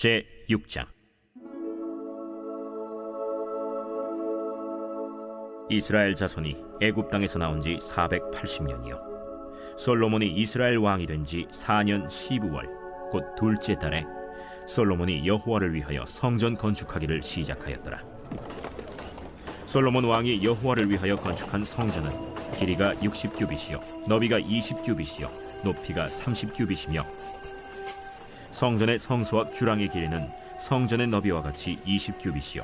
제6장. 이스라엘 자손이 애굽 땅에서 나온 지 480년이요 솔로몬이 이스라엘 왕이 된 지 4년 12월 곧 둘째 달에 솔로몬이 여호와를 위하여 성전 건축하기를 시작하였더라. 솔로몬 왕이 여호와를 위하여 건축한 성전은 길이가 60규빗이요 너비가 20규빗이요 높이가 30규빗이며 성전의 성소와 주랑의 길이는 성전의 너비와 같이 20규빗이요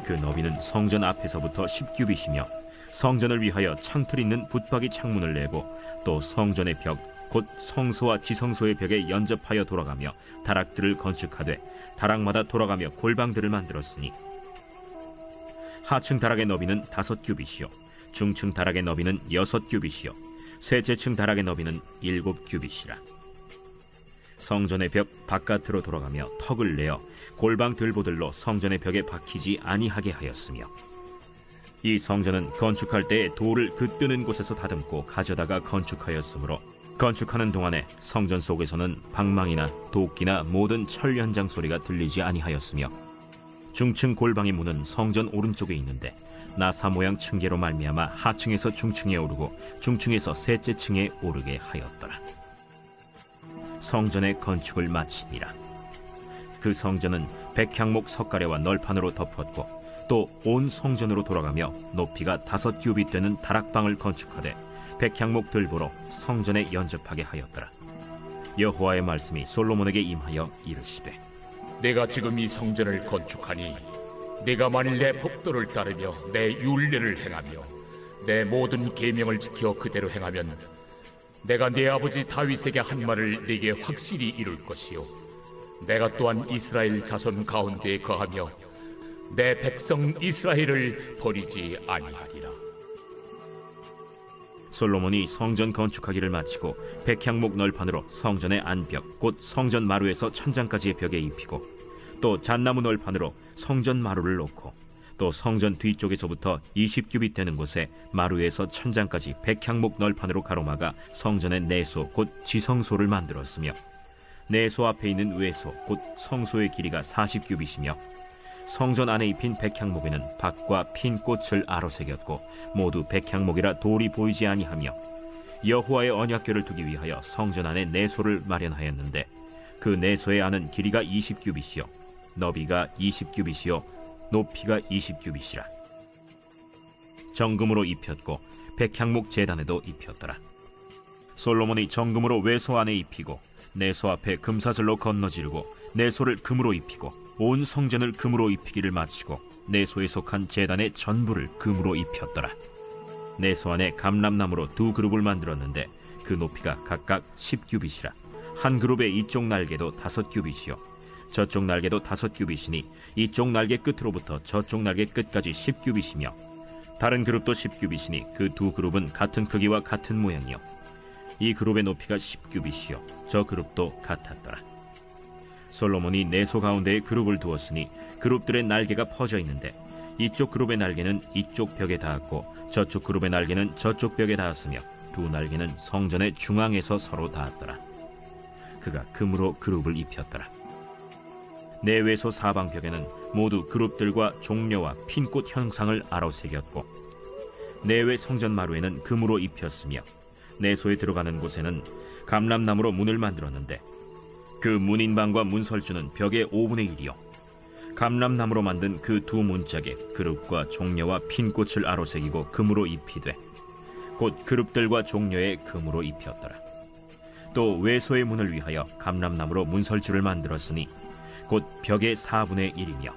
그 너비는 성전 앞에서부터 10규빗이며 성전을 위하여 창틀 있는 붙박이 창문을 내고 또 성전의 벽 곧 성소와 지성소의 벽에 연접하여 돌아가며 다락들을 건축하되 다락마다 돌아가며 골방들을 만들었으니 하층 다락의 너비는 5규빗이요 중층 다락의 너비는 6규빗이요 셋째층 다락의 너비는 7규빗이라. 성전의 벽 바깥으로 돌아가며 턱을 내어 골방 들보들로 성전의 벽에 박히지 아니하게 하였으며 이 성전은 건축할 때에 돌을 그 뜨는 곳에서 다듬고 가져다가 건축하였으므로 건축하는 동안에 성전 속에서는 방망이나 도끼나 모든 철 현장 소리가 들리지 아니하였으며 중층 골방의 문은 성전 오른쪽에 있는데 나사 모양 층계로 말미암아 하층에서 중층에 오르고 중층에서 셋째 층에 오르게 하였더라. 성전의 건축을 마치니라. 그 성전은 백향목 석가래와 널판으로 덮었고 또 온 성전으로 돌아가며 높이가 5규빗 되는 다락방을 건축하되 백향목 들보로 성전에 연접하게 하였더라. 여호와의 말씀이 솔로몬에게 임하여 이르시되 내가 지금 이 성전을 건축하니 내가 만일 내 법도를 따르며 내 율례를 행하며 내 모든 계명을 지켜 그대로 행하면 내가 네 아버지 다윗에게 한 말을 네게 확실히 이룰 것이요 내가 또한 이스라엘 자손 가운데에 거하며 내 백성 이스라엘을 버리지 아니하리라. 솔로몬이 성전 건축하기를 마치고 백향목 널판으로 성전의 안벽 곧 성전 마루에서 천장까지의 벽에 입히고 또 잣나무 널판으로 성전 마루를 놓고 또 성전 뒤쪽에서부터 20규빗 되는 곳에 마루에서 천장까지 백향목 널판으로 가로막아 성전의 내소 곧 지성소를 만들었으며 내소 앞에 있는 외소 곧 성소의 길이가 40규빗이며 성전 안에 입힌 백향목에는 박과 핀 꽃을 아로새겼고 모두 백향목이라 돌이 보이지 아니하며 여호와의 언약궤를 두기 위하여 성전 안에 내소를 마련하였는데 그 내소의 안은 길이가 20규빗이요 너비가 20규빗이요 높이가 20규빗이라. 정금으로 입혔고 백향목 제단에도 입혔더라. 솔로몬이 정금으로 외소 안에 입히고 내소 앞에 금사슬로 건너지르고 내소를 금으로 입히고 온 성전을 금으로 입히기를 마치고 내소에 속한 제단의 전부를 금으로 입혔더라. 내소 안에 감람나무로 2그룹을 만들었는데 그 높이가 각각 10규빗이라. 한 그룹의 이쪽 날개도 5규빗이요 저쪽 날개도 5규빗이니 이쪽 날개 끝으로부터 저쪽 날개 끝까지 10규빗이며 다른 그룹도 10규빗이니 그 2그룹은 같은 크기와 같은 모양이요 이 그룹의 높이가 10규빗이요 저 그룹도 같았더라. 솔로몬이 내소 가운데에 그룹을 두었으니 그룹들의 날개가 퍼져 있는데 이쪽 그룹의 날개는 이쪽 벽에 닿았고 저쪽 그룹의 날개는 저쪽 벽에 닿았으며 두 날개는 성전의 중앙에서 서로 닿았더라. 그가 금으로 그룹을 입혔더라. 내외소 사방벽에는 모두 그룹들과 종려와 핀꽃 형상을 아로새겼고 내외 성전 마루에는 금으로 입혔으며 내소에 들어가는 곳에는 감람나무로 문을 만들었는데 그 문인방과 문설주는 벽의 5분의 1이요 감람나무로 만든 그 2문짝에 그룹과 종려와 핀꽃을 아로새기고 금으로 입히되 곧 그룹들과 종려에 금으로 입혔더라. 또 외소의 문을 위하여 감람나무로 문설주를 만들었으니 곧 벽의 4분의 1이며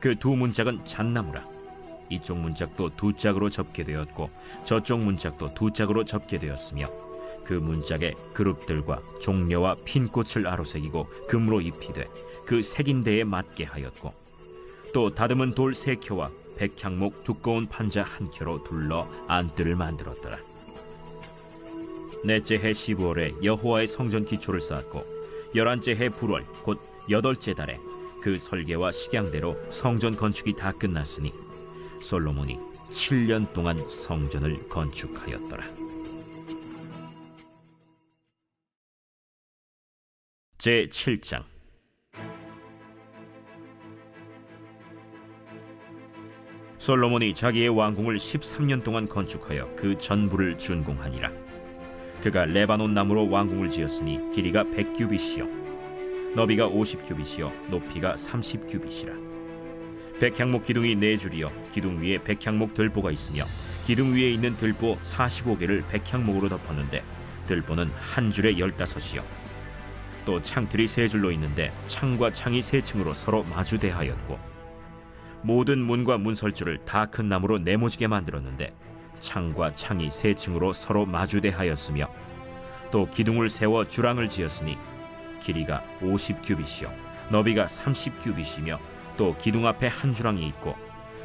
그 2문짝은 잣나무라. 이쪽 문짝도 2짝으로 접게 되었고 저쪽 문짝도 2짝으로 접게 되었으며 그 문짝에 그룹들과 종려와 핀꽃을 아로새기고 금으로 입히되 그 새긴 데에 맞게 하였고 또 다듬은 돌 3켜와 백향목 두꺼운 판자 1켜로 둘러 안뜰을 만들었더라. 넷째 해 15월에 여호와의 성전 기초를 쌓았고 11째 해 불월 곧 8째 달에 그 설계와 식양대로 성전 건축이 다 끝났으니 솔로몬이 7년 동안 성전을 건축하였더라. 제7장. 솔로몬이 자기의 왕궁을 13년 동안 건축하여 그 전부를 준공하니라. 그가 레바논 나무로 왕궁을 지었으니 길이가 100규빗이요 너비가 50규빗이요 높이가 30규빗이라. 백향목 기둥이 4줄이요 기둥 위에 백향목 들보가 있으며 기둥 위에 있는 들보 45개를 백향목으로 덮었는데 들보는 한 줄에 15이요 또 창틀이 3줄로 있는데 창과 창이 3층으로 서로 마주대하였고 모든 문과 문설주를 다 큰 나무로 네모지게 만들었는데 창과 창이 3층으로 서로 마주대하였으며 또 기둥을 세워 주랑을 지었으니 길이가 50규빗이요 너비가 30규빗이며 또 기둥 앞에 한 주랑이 있고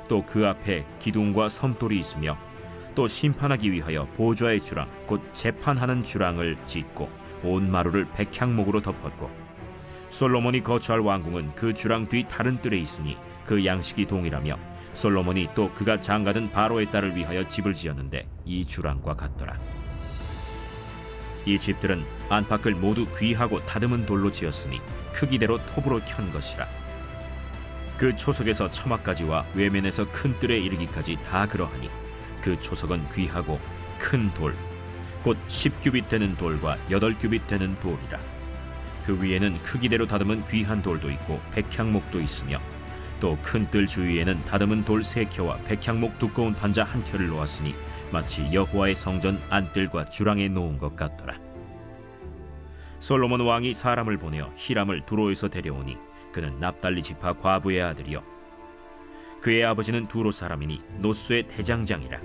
또 그 앞에 기둥과 섬돌이 있으며 또 심판하기 위하여 보좌의 주랑 곧 재판하는 주랑을 짓고 온 마루를 백향목으로 덮었고 솔로몬이 거처할 왕궁은 그 주랑 뒤 다른 뜰에 있으니 그 양식이 동일하며 솔로몬이 또 그가 장가든 바로의 딸을 위하여 집을 지었는데 이 주랑과 같더라. 이 집들은 안팎을 모두 귀하고 다듬은 돌로 지었으니 크기대로 톱으로 켠 것이라. 그 초석에서 처막까지와 외면에서 큰 뜰에 이르기까지 다 그러하니 그 초석은 귀하고 큰 돌, 곧 10규빗 되는 돌과 8규빗 되는 돌이라. 그 위에는 크기대로 다듬은 귀한 돌도 있고 백향목도 있으며 또 큰 뜰 주위에는 다듬은 돌 3켜와 백향목 두꺼운 판자 1켜를 놓았으니 마치 여호와의 성전 안뜰과 주랑에 놓은 것 같더라. 솔로몬 왕이 사람을 보내어 히람을 두로에서 데려오니 그는 납달리 지파 과부의 아들이요 그의 아버지는 두로 사람이니 노수의 대장장이라.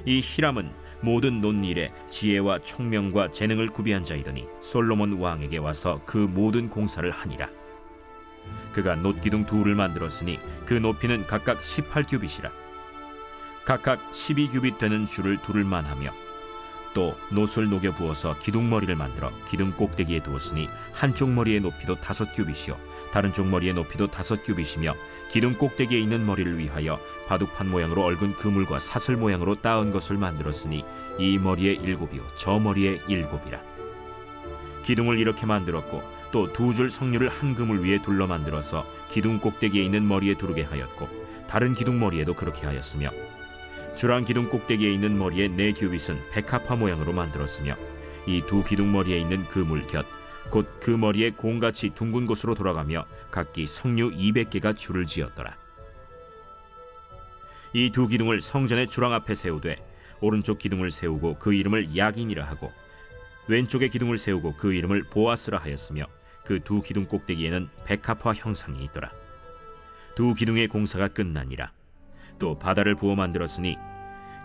이 히람은 모든 논일에 지혜와 총명과 재능을 구비한 자이더니 솔로몬 왕에게 와서 그 모든 공사를 하니라. 그가 놋기둥 둘을 만들었으니 그 높이는 각각 18규빗이라. 각각 12규빗 되는 줄을 두를 만하며 또 놋을 녹여 부어서 기둥머리를 만들어 기둥 꼭대기에 두었으니 한쪽 머리의 높이도 5규빗이요 다른 쪽 머리의 높이도 5규빗이며 기둥 꼭대기에 있는 머리를 위하여 바둑판 모양으로 얽은 그물과 사슬 모양으로 따은 것을 만들었으니 이 머리에 7이요 저 머리에 7이라. 기둥을 이렇게 만들었고 또 2줄 석류를 한 그물 위에 둘러 만들어서 기둥 꼭대기에 있는 머리에 두르게 하였고 다른 기둥 머리에도 그렇게 하였으며 주랑 기둥 꼭대기에 있는 머리의 4규빗은 백합화 모양으로 만들었으며 이 2 기둥 머리에 있는 그물 곁 곧 그 머리에 공같이 둥근 곳으로 돌아가며 각기 석류 200개가 줄을 지었더라. 이 2 기둥을 성전의 주랑 앞에 세우되 오른쪽 기둥을 세우고 그 이름을 야긴이라 하고 왼쪽의 기둥을 세우고 그 이름을 보아스라 하였으며 그 2 기둥 꼭대기에는 백합화 형상이 있더라. 2 기둥의 공사가 끝나니라. 또 바다를 부어 만들었으니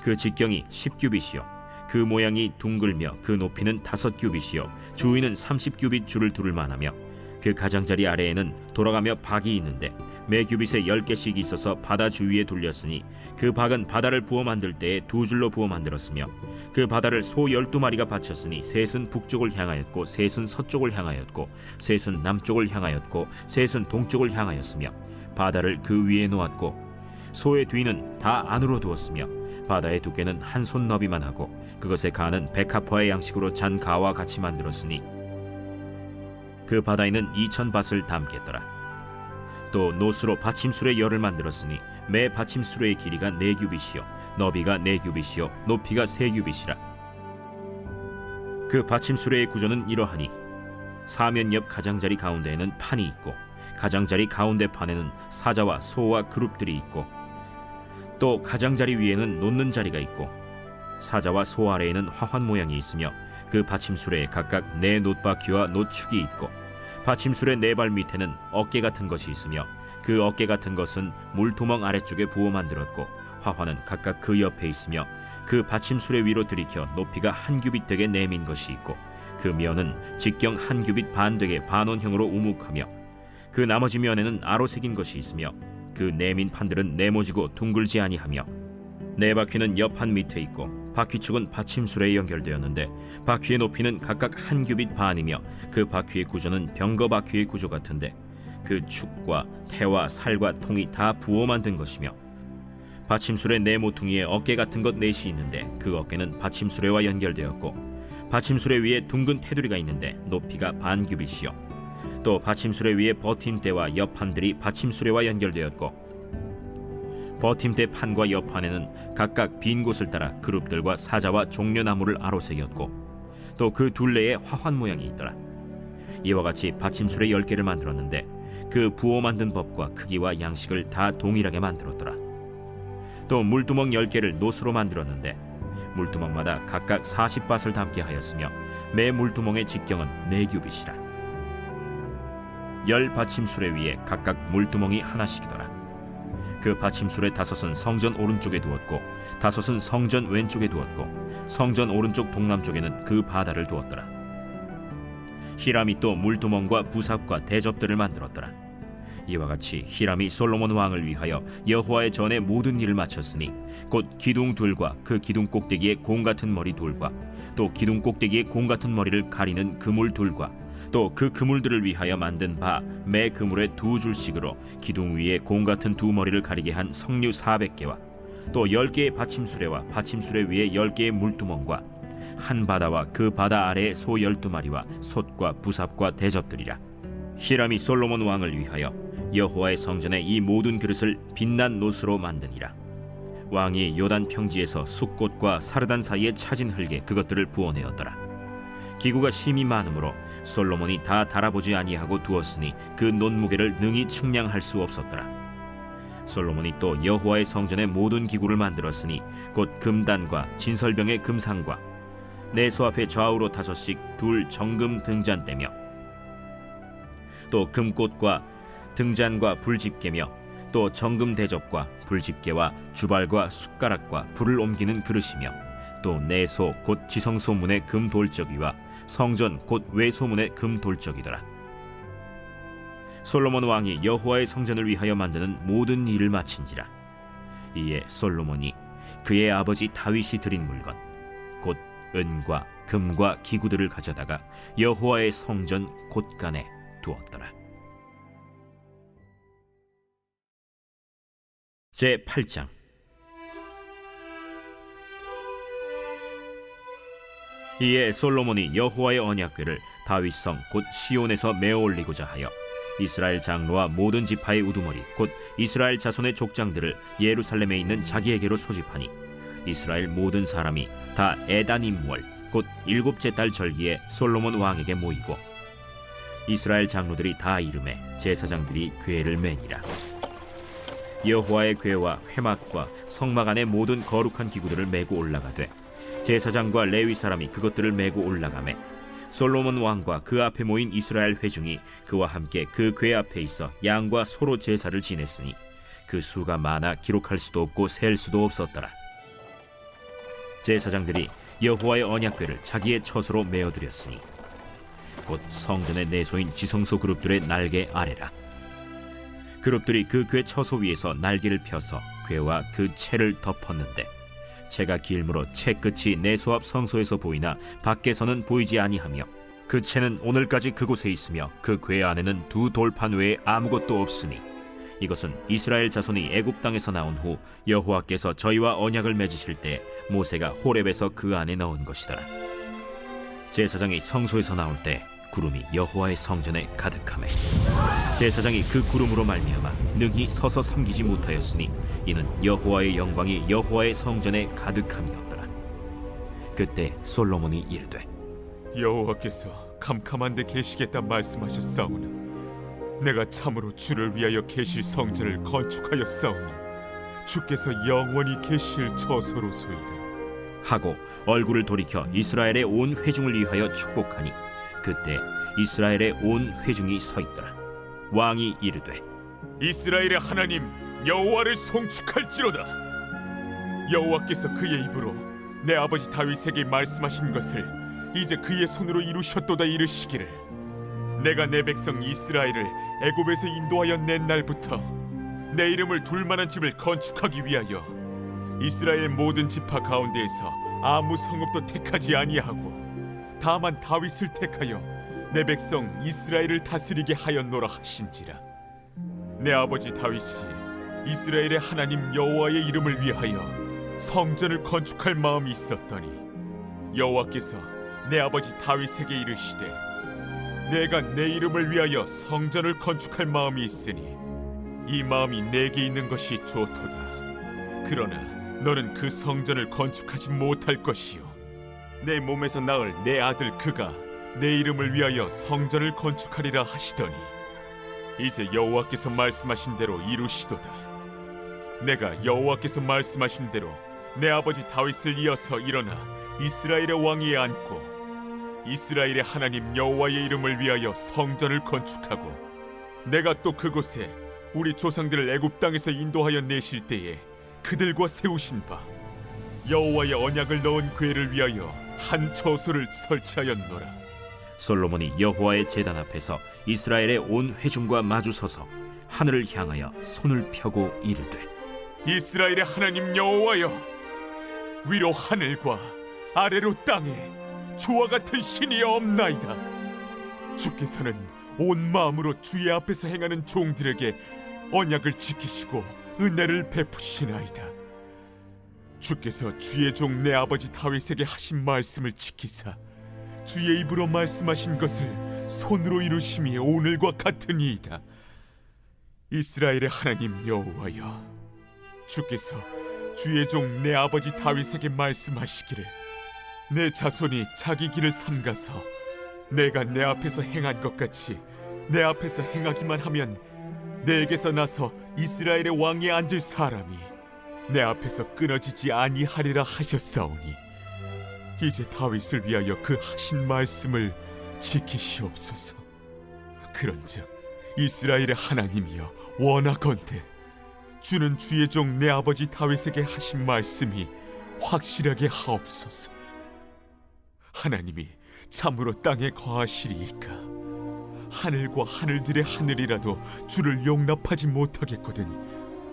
그 직경이 10규빗이요 그 모양이 둥글며 그 높이는 5규빗이요 주위는 30규빗 줄을 두를 만하며 그 가장자리 아래에는 돌아가며 박이 있는데 매 규빗에 10개씩 있어서 바다 주위에 둘렸으니 그 박은 바다를 부어 만들 때에 2줄로 부어 만들었으며 그 바다를 소 12마리가 바쳤으니 셋은 북쪽을 향하였고 셋은 서쪽을 향하였고 셋은 남쪽을 향하였고 셋은 동쪽을 향하였으며 바다를 그 위에 놓았고 소의 뒤는 다 안으로 두었으며 바다의 두께는 한 손 너비만 하고 그것의 가는 백합화의 양식으로 잔 가와 같이 만들었으니 그 바다에는 2000밭을 담겠더라. 또 노수로 받침술의 열을 만들었으니 매 받침술의 길이가 4규빗이요 너비가 4규빗이요 높이가 3규빗이라. 그 받침술의 구조는 이러하니 사면 옆 가장자리 가운데에는 판이 있고 가장자리 가운데 판에는 사자와 소와 그룹들이 있고 또 가장자리 위에는 놓는 자리가 있고 사자와 소 아래에는 화환 모양이 있으며 그 받침술에 각각 4 놋바퀴와 놋축이 있고 받침술의 4발 밑에는 어깨 같은 것이 있으며 그 어깨 같은 것은 물두멍 아래쪽에 부어 만들었고 화환은 각각 그 옆에 있으며 그 받침술의 위로 들이켜 높이가 1규빗 되게 내민 것이 있고 그 면은 직경 1규빗 반 되게 반원형으로 우묵하며 그 나머지 면에는 아로 새긴 것이 있으며 그 내민 판들은 네모지고 둥글지 아니하며 4바퀴는 옆판 밑에 있고 바퀴축은 받침술에 연결되었는데 바퀴의 높이는 각각 1규빗 반이며 그 바퀴의 구조는 병거 바퀴의 구조 같은데 그 축과 태와 살과 통이 다 부어 만든 것이며 받침술의 4모퉁이에 어깨 같은 것 4이 있는데 그 어깨는 받침술에와 연결되었고 받침술에 위에 둥근 테두리가 있는데 높이가 반 규빗이요 또 받침술에 위에 버팀대와 옆판들이 받침술에와 연결되었고 버팀대 판과 옆판에는 각각 빈 곳을 따라 그룹들과 사자와 종려나무를 아로새겼고 또 그 둘레에 화환 모양이 있더라. 이와 같이 받침술의 10개를 만들었는데 그 부어 만든 법과 크기와 양식을 다 동일하게 만들었더라. 또 물두멍 10개를 노수로 만들었는데 물두멍마다 각각 40밭을 담게 하였으며 매 물두멍의 직경은 4규빗이라. 10 받침술의 위에 각각 물두멍이 하나씩이더라. 그 받침술의 5은 성전 오른쪽에 두었고 5은 성전 왼쪽에 두었고 성전 오른쪽 동남쪽에는 그 바다를 두었더라. 히람이 또 물두멍과 부삽과 대접들을 만들었더라. 이와 같이 히람이 솔로몬 왕을 위하여 여호와의 전에 모든 일을 마쳤으니 곧 기둥 둘과 그 기둥 꼭대기에 공 같은 머리 둘과 또 기둥 꼭대기에 공 같은 머리를 가리는 그물 둘과 또 그 그물들을 위하여 만든 바 매 그물에 2줄씩으로 기둥 위에 공 같은 2머리를 가리게 한 석류 400개와 또 10개의 받침수레와 받침수레 위에 10개의 물두멍과 한 바다와 그 바다 아래에 소 12마리와 솥과 부삽과 대접들이라. 히람이 솔로몬 왕을 위하여 여호와의 성전에 이 모든 그릇을 빛난 노스로 만드니라. 왕이 요단 평지에서 숫꽃과 사르단 사이에 차진 흙에 그것들을 부어내었더라. 기구가 심히 많으므로 솔로몬이 다 달아보지 아니하고 두었으니 그 논무게를 능히 측량할 수 없었더라. 솔로몬이 또 여호와의 성전의 모든 기구를 만들었으니 곧 금단과 진설병의 금상과 내소 앞에 좌우로 5씩 둘 정금 등잔대며 또 금꽃과 등잔과 불집게며 또 정금 대접과 불집게와 주발과 숟가락과 불을 옮기는 그릇이며 또 내소 곧 지성소문의 금 돌적이와 성전 곧 외소문의 금 돌적이더라. 솔로몬 왕이 여호와의 성전을 위하여 만드는 모든 일을 마친지라. 이에 솔로몬이 그의 아버지 다윗이 드린 물건 곧 은과 금과 기구들을 가져다가 여호와의 성전 곳간에 두었더라. 제8장. 이에 솔로몬이 여호와의 언약궤를 다윗성 곧 시온에서 메어 올리고자 하여 이스라엘 장로와 모든 지파의 우두머리 곧 이스라엘 자손의 족장들을 예루살렘에 있는 자기에게로 소집하니 이스라엘 모든 사람이 다 에다님월 곧 7째 달 절기에 솔로몬 왕에게 모이고 이스라엘 장로들이 다 이름에 제사장들이 궤를 매니라. 여호와의 궤와 회막과 성막 안의 모든 거룩한 기구들을 메고 올라가되 제사장과 레위 사람이 그것들을 메고 올라가매 솔로몬 왕과 그 앞에 모인 이스라엘 회중이 그와 함께 그 궤 앞에 있어 양과 소로 제사를 지냈으니 그 수가 많아 기록할 수도 없고 셀 수도 없었더라. 제사장들이 여호와의 언약궤를 자기의 처소로 메어드렸으니 곧 성전의 내소인 지성소 그룹들의 날개 아래라. 그룹들이 그 궤 처소 위에서 날개를 펴서 궤와 그 채를 덮었는데 채가 길므로 채 끝이 내소 앞 성소에서 보이나 밖에서는 보이지 아니하며 그 채는 오늘까지 그곳에 있으며 그 궤 안에는 2 돌판 외에 아무것도 없으니 이것은 이스라엘 자손이 애굽 땅에서 나온 후 여호와께서 저희와 언약을 맺으실 때 모세가 호렙에서 그 안에 넣은 것이더라. 제사장이 성소에서 나올 때 구름이 여호와의 성전에 가득하매 제사장이 그 구름으로 말미암아 능히 서서 섬기지 못하였으니 이는 여호와의 영광이 여호와의 성전에 가득함이었더라. 그때 솔로몬이 이르되 여호와께서 캄캄한 데 계시겠다 말씀하셨사오나 내가 참으로 주를 위하여 계실 성전을 건축하였사오니 주께서 영원히 계실 처소로소이다 하고 얼굴을 돌이켜 이스라엘의 온 회중을 위하여 축복하니 그때 이스라엘의 온 회중이 서 있더라. 왕이 이르되 이스라엘의 하나님 여호와를 송축할지로다. 여호와께서 그의 입으로 내 아버지 다윗에게 말씀하신 것을 이제 그의 손으로 이루셨도다 이르시기를 내가 내 백성 이스라엘을 애굽에서 인도하여 낸 날부터 내 이름을 둘 만한 집을 건축하기 위하여 이스라엘 모든 지파 가운데에서 아무 성읍도 택하지 아니하고 다만 다윗을 택하여 내 백성 이스라엘을 다스리게 하였노라 하신지라. 내 아버지 다윗이 이스라엘의 하나님 여호와의 이름을 위하여 성전을 건축할 마음이 있었더니 여호와께서 내 아버지 다윗에게 이르시되 내가 내 이름을 위하여 성전을 건축할 마음이 있으니 이 마음이 내게 있는 것이 좋도다. 그러나 너는 그 성전을 건축하지 못할 것이요 내 몸에서 낳을 내 아들 그가 내 이름을 위하여 성전을 건축하리라 하시더니 이제 여호와께서 말씀하신 대로 이루시도다. 내가 여호와께서 말씀하신 대로 내 아버지 다윗을 이어서 일어나 이스라엘의 왕위에 앉고 이스라엘의 하나님 여호와의 이름을 위하여 성전을 건축하고 내가 또 그곳에 우리 조상들을 애굽 땅에서 인도하여 내실 때에 그들과 세우신 바 여호와의 언약을 넣은 궤를 위하여 한 처소를 설치하였노라. 솔로몬이 여호와의 제단 앞에서 이스라엘의 온 회중과 마주서서 하늘을 향하여 손을 펴고 이르되 이스라엘의 하나님 여호와여, 위로 하늘과 아래로 땅에 주와 같은 신이 없나이다. 주께서는 온 마음으로 주의 앞에서 행하는 종들에게 언약을 지키시고 은혜를 베푸시나이다. 주께서 주의 종 내 아버지 다윗에게 하신 말씀을 지키사 주의 입으로 말씀하신 것을 손으로 이루심이 오늘과 같으니이다. 이스라엘의 하나님 여호와여, 주께서 주의 종 내 아버지 다윗에게 말씀하시기를 내 자손이 자기 길을 삼가서 내가 내 앞에서 행한 것 같이 내 앞에서 행하기만 하면 내게서 나서 이스라엘의 왕에 앉을 사람이 내 앞에서 끊어지지 아니하리라 하셨사오니 이제 다윗을 위하여 그 하신 말씀을 지키시옵소서. 그런즉 이스라엘의 하나님이여, 원하건대 주는 주의 종 내 아버지 다윗에게 하신 말씀이 확실하게 하옵소서. 하나님이 참으로 땅에 거하시리이까 하늘과 하늘들의 하늘이라도 주를 용납하지 못하겠거든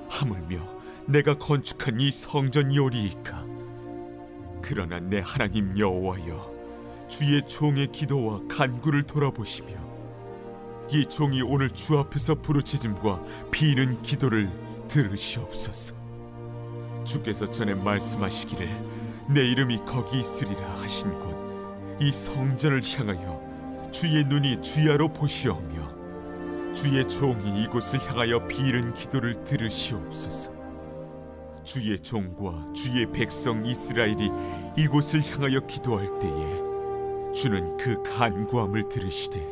하물며 내가 건축한 이 성전이오리이까. 그러나 내 하나님 여호와여, 주의 종의 기도와 간구를 돌아보시며 이 종이 오늘 주 앞에서 부르짖음과 비는 기도를 들으시옵소서. 주께서 전에 말씀하시기를 내 이름이 거기 있으리라 하신 곳 이 성전을 향하여 주의 눈이 주야로 보시오며 주의 종이 이곳을 향하여 비는 기도를 들으시옵소서. 주의 종과 주의 백성 이스라엘이 이곳을 향하여 기도할 때에 주는 그 간구함을 들으시되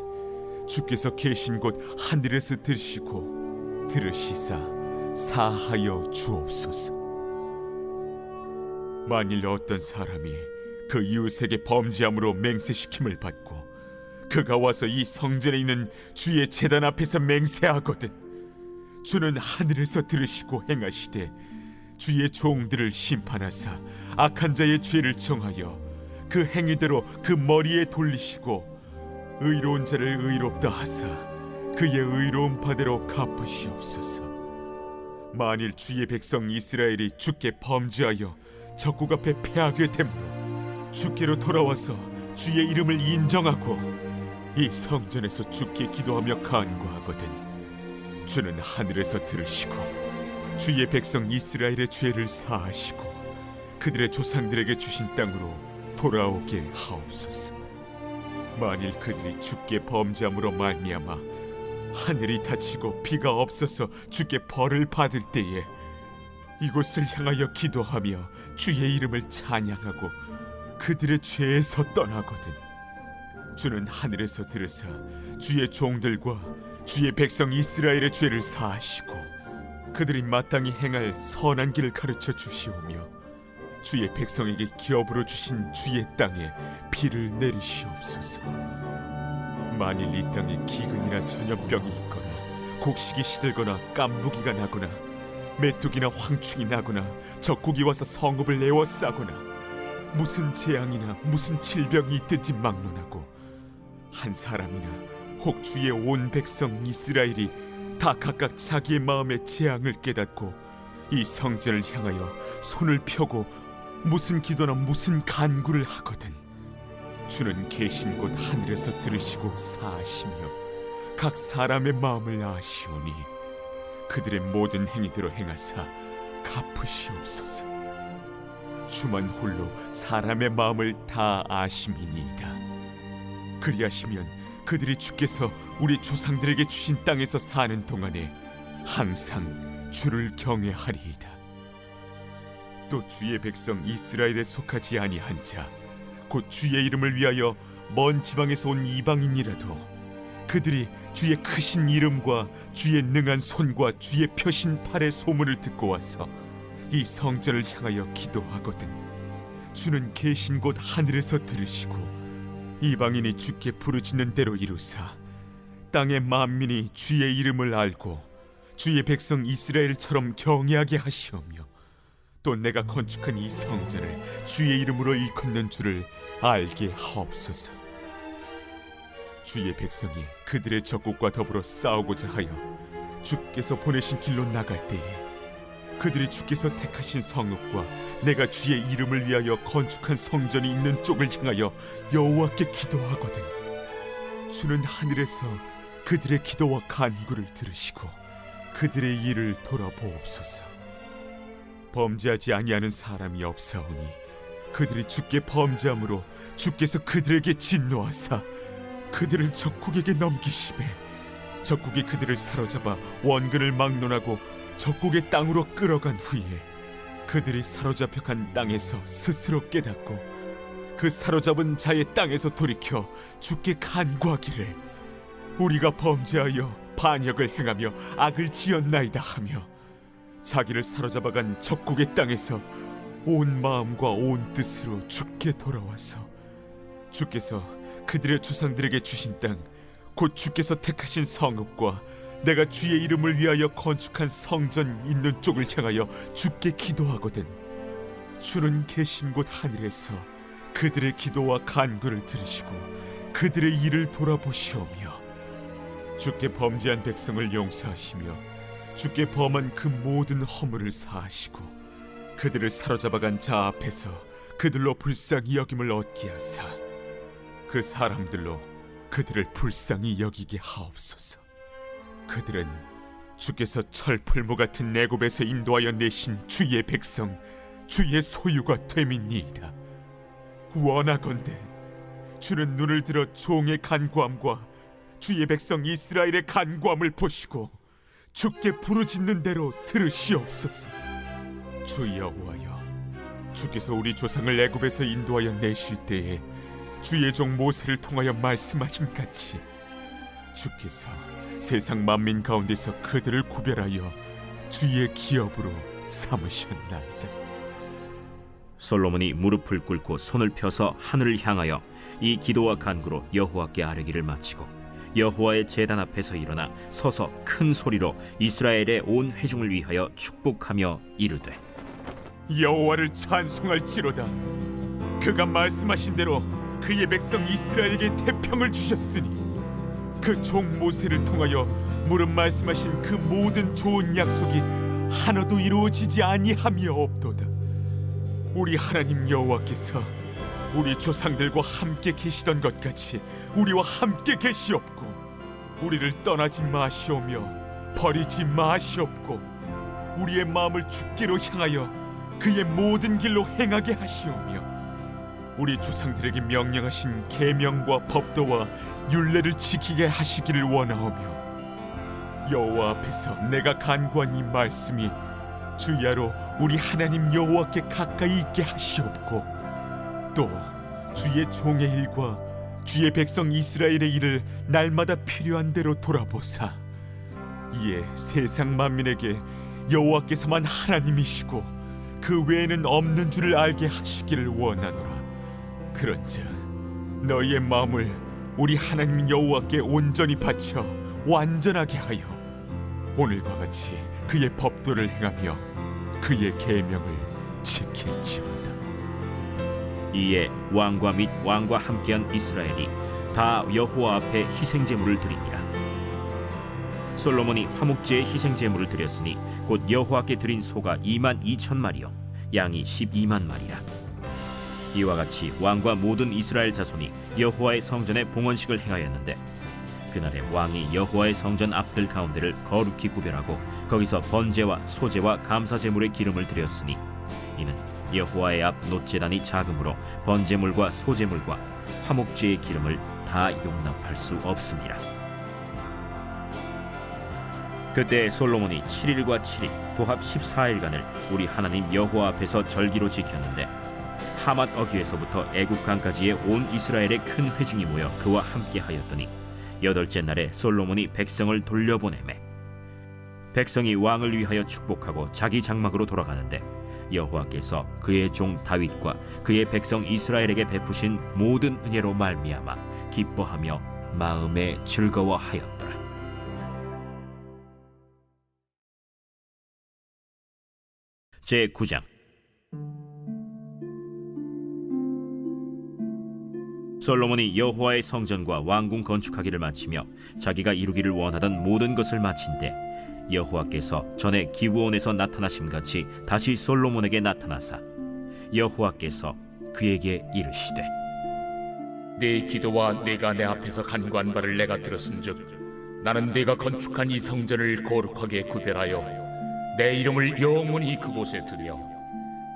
주께서 계신 곳 하늘에서 들으시고 들으시사 사하여 주옵소서. 만일 어떤 사람이 그 이웃에게 범죄함으로 맹세시킴을 받고 그가 와서 이 성전에 있는 주의 제단 앞에서 맹세하거든 주는 하늘에서 들으시고 행하시되 주의 종들을 심판하사 악한 자의 죄를 정하여 그 행위대로 그 머리에 돌리시고 의로운 자를 의롭다 하사 그의 의로운 바대로 갚으시옵소서. 만일 주의 백성 이스라엘이 주께 범죄하여 적국 앞에 패하게 되므로 주께로 돌아와서 주의 이름을 인정하고 이 성전에서 주께 기도하며 간구하거든 주는 하늘에서 들으시고 주의 백성 이스라엘의 죄를 사하시고 그들의 조상들에게 주신 땅으로 돌아오게 하옵소서. 만일 그들이 주께 범죄함으로 말미암아 하늘이 닫히고 비가 없어서 주께 벌을 받을 때에 이곳을 향하여 기도하며 주의 이름을 찬양하고 그들의 죄에서 떠나거든 주는 하늘에서 들으사 주의 종들과 주의 백성 이스라엘의 죄를 사하시고 그들이 마땅히 행할 선한 길을 가르쳐 주시오며 주의 백성에게 기업으로 주신 주의 땅에 비를 내리시옵소서. 만일 이 땅에 기근이나 전염병이 있거나 곡식이 시들거나 깐부기가 나거나 메뚜기나 황충이 나거나 적국이 와서 성읍을 에워싸거나 무슨 재앙이나 무슨 질병이 있든지 막론하고 한 사람이나 혹 주의 온 백성 이스라엘이 다 각각 자기의 마음의 재앙을 깨닫고 이 성전을 향하여 손을 펴고 무슨 기도나 무슨 간구를 하거든 주는 계신 곳 하늘에서 들으시고 사하시며 각 사람의 마음을 아시오니 그들의 모든 행위대로 행하사 갚으시옵소서. 주만 홀로 사람의 마음을 다 아심이니이다. 그리하시면 그들이 주께서 우리 조상들에게 주신 땅에서 사는 동안에 항상 주를 경외하리이다. 또 주의 백성 이스라엘에 속하지 아니한 자 곧 주의 이름을 위하여 먼 지방에서 온 이방인이라도 그들이 주의 크신 이름과 주의 능한 손과 주의 펴신 팔의 소문을 듣고 와서 이 성전을 향하여 기도하거든 주는 계신 곳 하늘에서 들으시고 이방인이 주께 부르짖는 대로 이루사 땅의 만민이 주의 이름을 알고 주의 백성 이스라엘처럼 경외하게 하시오며 또 내가 건축한 이 성전을 주의 이름으로 일컫는 줄을 알게 하옵소서. 주의 백성이 그들의 적국과 더불어 싸우고자 하여 주께서 보내신 길로 나갈 때에 그들이 주께서 택하신 성읍과 내가 주의 이름을 위하여 건축한 성전이 있는 쪽을 향하여 여호와께 기도하거든 주는 하늘에서 그들의 기도와 간구를 들으시고 그들의 일을 돌아보옵소서. 범죄하지 아니하는 사람이 없사오니 그들이 주께 범죄함으로 주께서 그들에게 진노하사 그들을 적국에게 넘기시매 적국이 그들을 사로잡아 원근을 막론하고 적국의 땅으로 끌어간 후에 그들이 사로잡혀 간 땅에서 스스로 깨닫고 그 사로잡은 자의 땅에서 돌이켜 주께 간구하기를 우리가 범죄하여 반역을 행하며 악을 지었나이다 하며 자기를 사로잡아간 적국의 땅에서 온 마음과 온 뜻으로 주께 돌아와서 주께서 그들의 조상들에게 주신 땅 곧 주께서 택하신 성읍과 내가 주의 이름을 위하여 건축한 성전 있는 쪽을 향하여 주께 기도하거든 주는 계신 곳 하늘에서 그들의 기도와 간구를 들으시고 그들의 일을 돌아보시오며 주께 범죄한 백성을 용서하시며 주께 범한 그 모든 허물을 사하시고 그들을 사로잡아간 자 앞에서 그들로 불쌍히 여김을 얻게 하사 그 사람들로 그들을 불쌍히 여기게 하옵소서. 그들은 주께서 철풀무 같은 내굽에서 인도하여 내신 주의 백성 주의 소유가 됨이니이다. 원하건대 주는 눈을 들어 종의 간구함과 주의 백성 이스라엘의 간구함을 보시고 주께 부르짖는 대로 들으시옵소서. 주 여호와여 주께서 우리 조상을 애굽에서 인도하여 내실 때에 주의 종 모세를 통하여 말씀하신 같이 주께서 세상 만민 가운데서 그들을 구별하여 주의 기업으로 삼으셨나이다. 솔로몬이 무릎을 꿇고 손을 펴서 하늘을 향하여 이 기도와 간구로 여호와께 아뢰기를 마치고 여호와의 제단 앞에서 일어나 서서 큰 소리로 이스라엘의 온 회중을 위하여 축복하며 이르되 여호와를 찬송할지로다. 그가 말씀하신 대로 그의 백성 이스라엘에게 태평을 주셨으니 그 종 모세를 통하여 무릇 말씀하신 그 모든 좋은 약속이 하나도 이루어지지 아니함이 없도다. 우리 하나님 여호와께서 우리 조상들과 함께 계시던 것 같이 우리와 함께 계시옵고 우리를 떠나지 마시오며 버리지 마시옵고 우리의 마음을 주께로 향하여 그의 모든 길로 행하게 하시오며 우리 조상들에게 명령하신 계명과 법도와 율례를 지키게 하시기를 원하오며 여호와 앞에서 내가 간구한 이 말씀이 주야로 우리 하나님 여호와께 가까이 있게 하시옵고 또 주의 종의 일과 주의 백성 이스라엘의 일을 날마다 필요한 대로 돌아보사 이에 세상 만민에게 여호와께서만 하나님이시고 그 외에는 없는 줄을 알게 하시기를 원하노라. 그런즉 너희의 마음을 우리 하나님 여호와께 온전히 바쳐 완전하게 하여 오늘과 같이 그의 법도를 행하며 그의 계명을 지킬지어다. 이에 왕과 및 왕과 함께한 이스라엘이 다 여호와 앞에 희생제물을 드리니라. 솔로몬이 화목제의 희생제물을 드렸으니 곧 여호와께 드린 소가 22,000마리요 양이 12만 마리라. 이와 같이 왕과 모든 이스라엘 자손이 여호와의 성전에 봉헌식을 행하였는데 그날에 왕이 여호와의 성전 앞들 가운데를 거룩히 구별하고 거기서 번제와 소제와 감사제물의 기름을 드렸으니 이는 여호와의 앞 놋제단이 작으므로 번제물과 소제물과 화목제의 기름을 다 용납할 수 없습니다. 그때 솔로몬이 7일과 7일 도합 14일간을 우리 하나님 여호와 앞에서 절기로 지켰는데 하맛 어귀에서부터 애국강까지의 온 이스라엘의 큰 회중이 모여 그와 함께 하였더니 8째 날에 솔로몬이 백성을 돌려보내매 백성이 왕을 위하여 축복하고 자기 장막으로 돌아가는데 여호와께서 그의 종 다윗과 그의 백성 이스라엘에게 베푸신 모든 은혜로 말미암아 기뻐하며 마음에 즐거워하였더라. 제9장. 솔로몬이 여호와의 성전과 왕궁 건축하기를 마치며 자기가 이루기를 원하던 모든 것을 마친 때 여호와께서 전에 기브온에서 나타나심같이 다시 솔로몬에게 나타나사 여호와께서 그에게 이르시되 네 기도와 내가 내 앞에서 간구한 바를 내가 들었은즉 나는 네가 건축한 이 성전을 거룩하게 구별하여 내 이름을 영원히 그곳에 두며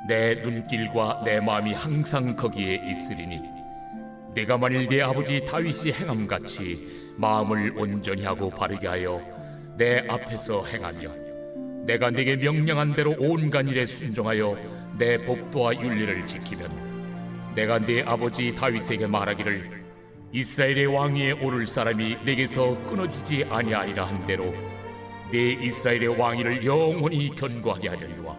내 눈길과 내 마음이 항상 거기에 있으리니 내가 만일 네 아버지 다윗이 행함같이 마음을 온전히 하고 바르게 하여 내 앞에서 행하며 내가 네게 명령한 대로 온갖 일에 순종하여 내 법도와 윤리를 지키면 내가 네 아버지 다윗에게 말하기를 이스라엘의 왕위에 오를 사람이 내게서 끊어지지 아니하리라 한 대로 네 이스라엘의 왕위를 영원히 견고하게 하려니와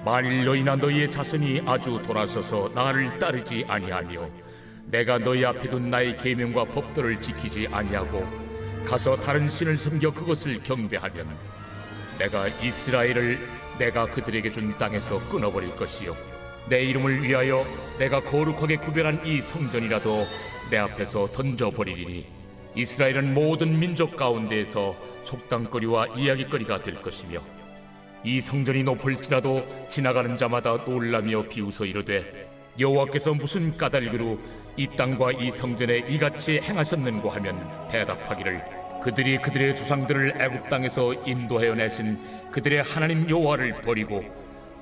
만일 너희나 너희의 자손이 아주 돌아서서 나를 따르지 아니하며 내가 너희 앞에 둔 나의 계명과 법도를 지키지 아니하고 가서 다른 신을 섬겨 그것을 경배하면 내가 이스라엘을 내가 그들에게 준 땅에서 끊어버릴 것이요 내 이름을 위하여 내가 거룩하게 구별한 이 성전이라도 내 앞에서 던져버리리니 이스라엘은 모든 민족 가운데에서 속담거리와 이야기거리가 될 것이며 이 성전이 높을지라도 지나가는 자마다 놀라며 비웃어 이르되 여호와께서 무슨 까닭으로 이 땅과 이 성전에 이같이 행하셨는고 하면 대답하기를 그들이 그들의 조상들을 애굽 땅에서 인도하여 내신 그들의 하나님 여호와를 버리고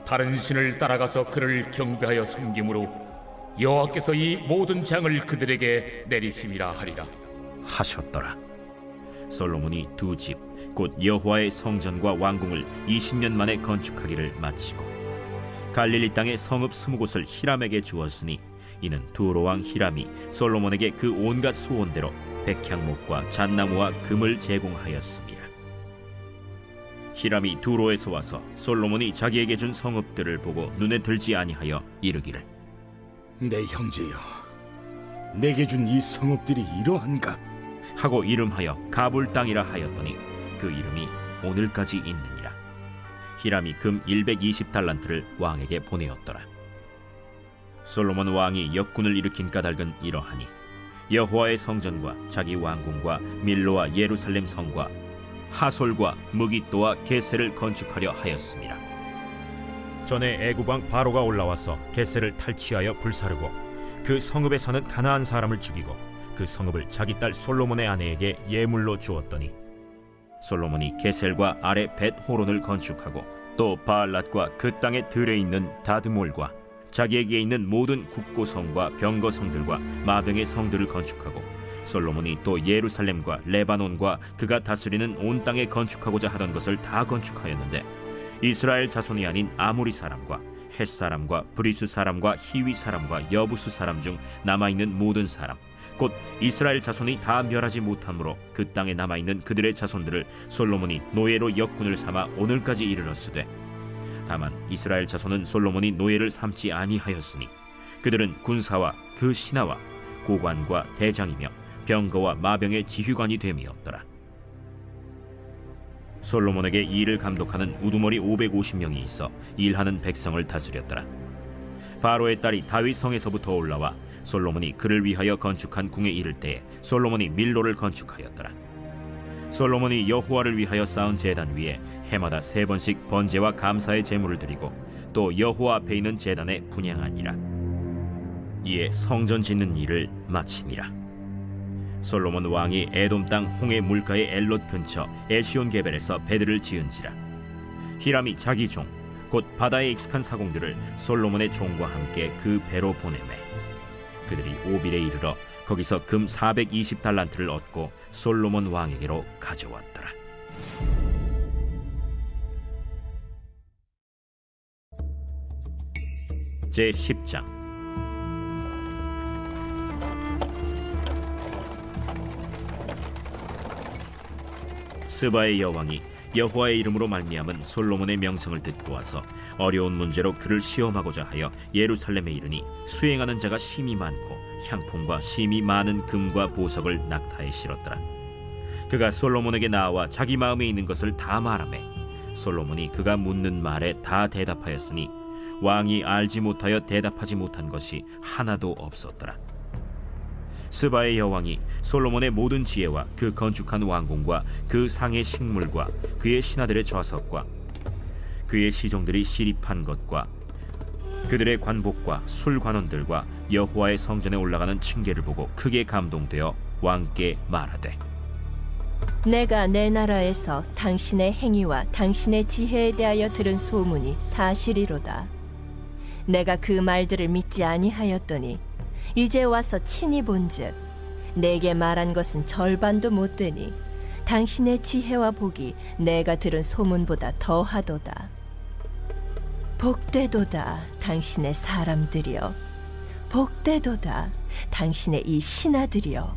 다른 신을 따라가서 그를 경배하여 섬김으로 여호와께서 이 모든 재앙을 그들에게 내리심이라 하리라 하셨더라. 솔로몬이 두 집 곧 여호와의 성전과 왕궁을 20년 만에 건축하기를 마치고 갈릴리 땅의 성읍 20곳을 히람에게 주었으니 이는 두로 왕 히람이 솔로몬에게 그 온갖 소원대로 백향목과 잣나무와 금을 제공하였습니다. 히람이 두로에서 와서 솔로몬이 자기에게 준 성읍들을 보고 눈에 들지 아니하여 이르기를 내 형제여, 내게 준 이 성읍들이 이러한가? 하고 이름하여 가불 땅이라 하였더니 그 이름이 오늘까지 있느니라. 히람이 금 120달란트를 왕에게 보내었더라. 솔로몬 왕이 역군을 일으킨 까닭은 이러하니 여호와의 성전과 자기 왕궁과 밀로와 예루살렘 성과 하솔과 무깃도와 게셀을 건축하려 하였습니다. 전에 애굽 왕 바로가 올라와서 게셀을 탈취하여 불사르고 그 성읍에 사는 가나안 사람을 죽이고 그 성읍을 자기 딸 솔로몬의 아내에게 예물로 주었더니 솔로몬이 게셀과 아래 벳호론을 건축하고 또 바알랏과 그 땅의 들에 있는 다드몰과 자기에게 있는 모든 국고성과 병거성들과 마병의 성들을 건축하고 솔로몬이 또 예루살렘과 레바논과 그가 다스리는 온 땅에 건축하고자 하던 것을 다 건축하였는데 이스라엘 자손이 아닌 아모리 사람과 헷 사람과 브리스 사람과 히위 사람과 여부스 사람 중 남아있는 모든 사람 곧 이스라엘 자손이 다 멸하지 못하므로 그 땅에 남아있는 그들의 자손들을 솔로몬이 노예로 역군을 삼아 오늘까지 이르렀으되 다만 이스라엘 자손은 솔로몬이 노예를 삼지 아니하였으니 그들은 군사와 그 신하와 고관과 대장이며 병거와 마병의 지휘관이 됨이었더라. 솔로몬에게 이 일을 감독하는 우두머리 550명이 있어 일하는 백성을 다스렸더라. 바로의 딸이 다윗 성에서부터 올라와 솔로몬이 그를 위하여 건축한 궁에 이를 때에 솔로몬이 밀로를 건축하였더라. 솔로몬이 여호와를 위하여 쌓은 제단 위에 해마다 3번씩 번제와 감사의 제물을 드리고 또 여호와 앞에 있는 제단에 분향하니라. 이에 성전 짓는 일을 마치니라. 솔로몬 왕이 에돔 땅 홍해 물가의 엘롯 근처 에시온 게벨에서 배들을 지은지라. 히람이 자기 종 곧 바다에 익숙한 사공들을 솔로몬의 종과 함께 그 배로 보내매 그들이 오빌에 이르러 거기서 금 420달란트를 얻고 솔로몬 왕에게로 가져왔더라. 제10장. 스바의 여왕이 여호와의 이름으로 말미암은 솔로몬의 명성을 듣고 와서 어려운 문제로 그를 시험하고자 하여 예루살렘에 이르니 수행하는 자가 심히 많고 향품과 심히 많은 금과 보석을 낙타에 실었더라. 그가 솔로몬에게 나와 자기 마음에 있는 것을 다 말하매 솔로몬이 그가 묻는 말에 다 대답하였으니 왕이 알지 못하여 대답하지 못한 것이 하나도 없었더라. 스바의 여왕이 솔로몬의 모든 지혜와 그 건축한 왕궁과 그 상의 식물과 그의 신하들의 좌석과 그의 시종들이 시립한 것과 그들의 관복과 술관원들과 여호와의 성전에 올라가는 층계를 보고 크게 감동되어 왕께 말하되, 내가 내 나라에서 당신의 행위와 당신의 지혜에 대하여 들은 소문이 사실이로다. 내가 그 말들을 믿지 아니하였더니 이제 와서 친히 본즉 내게 말한 것은 절반도 못 되니 당신의 지혜와 복이 내가 들은 소문보다 더하도다. 복되도다 당신의 사람들이여, 복되도다 당신의 이 신하들이여,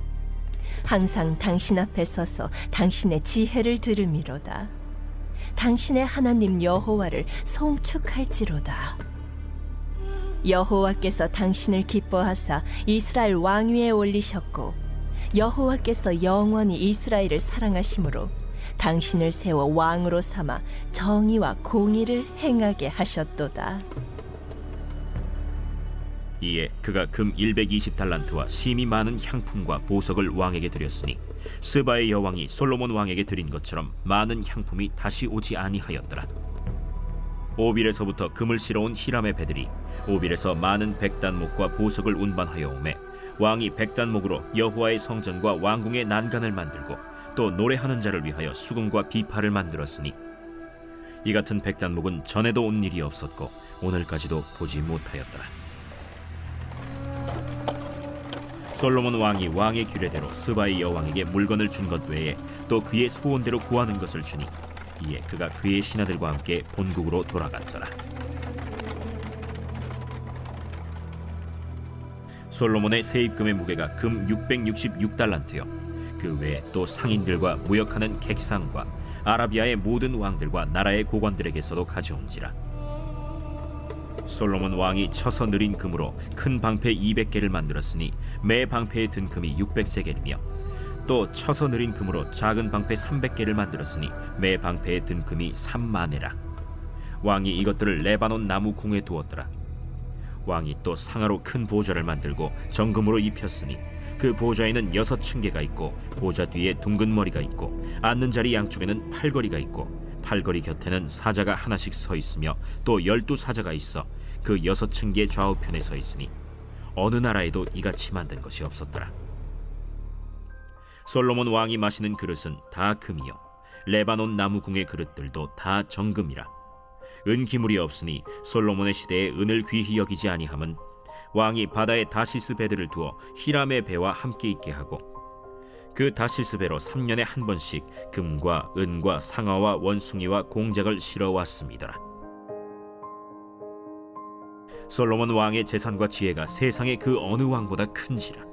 항상 당신 앞에 서서 당신의 지혜를 들음이로다. 당신의 하나님 여호와를 송축할지로다. 여호와께서 당신을 기뻐하사 이스라엘 왕위에 올리셨고 여호와께서 영원히 이스라엘을 사랑하심으로 당신을 세워 왕으로 삼아 정의와 공의를 행하게 하셨도다. 이에 그가 금 120달란트와 심히 많은 향품과 보석을 왕에게 드렸으니 스바의 여왕이 솔로몬 왕에게 드린 것처럼 많은 향품이 다시 오지 아니하였더라. 오빌에서부터 금을 실어온 히람의 배들이 오빌에서 많은 백단목과 보석을 운반하여 오매 왕이 백단목으로 여호와의 성전과 왕궁의 난간을 만들고 또 노래하는 자를 위하여 수금과 비파를 만들었으니 이 같은 백단목은 전에도 온 일이 없었고 오늘까지도 보지 못하였더라. 솔로몬 왕이 왕의 규례대로 스바의 여왕에게 물건을 준 것 외에 또 그의 소원대로 구하는 것을 주니 이에 그가 그의 신하들과 함께 본국으로 돌아갔더라. 솔로몬의 세입금의 무게가 금 666달란트요 그 외에 또 상인들과 무역하는 객상과 아라비아의 모든 왕들과 나라의 고관들에게서도 가져온지라. 솔로몬 왕이 쳐서 느린 금으로 큰 방패 200개를 만들었으니 매 방패에 든 금이 600세겔이며 또 쳐서 느린 금으로 작은 방패 300개를 만들었으니 매 방패에 든 금이 3만에라. 왕이 이것들을 레바논 나무 궁에 두었더라. 왕이 또 상하로 큰 보좌를 만들고 정금으로 입혔으니 그 보좌에는 6층계가 있고 보좌 뒤에 둥근 머리가 있고 앉는 자리 양쪽에는 팔걸이가 있고 팔걸이 곁에는 사자가 하나씩 서 있으며 또 12사자가 있어 그 6층계 좌우편에 서 있으니 어느 나라에도 이같이 만든 것이 없었더라. 솔로몬 왕이 마시는 그릇은 다 금이요 레바논 나무 궁의 그릇들도 다 정금이라. 은기물이 없으니 솔로몬의 시대에 은을 귀히 여기지 아니함은 왕이 바다에 다시스 배들을 두어 히람의 배와 함께 있게 하고 그 다시스 배로 3년에 한 번씩 금과 은과 상아와 원숭이와 공작을 실어 왔습니다. 솔로몬 왕의 재산과 지혜가 세상의 그 어느 왕보다 큰지라.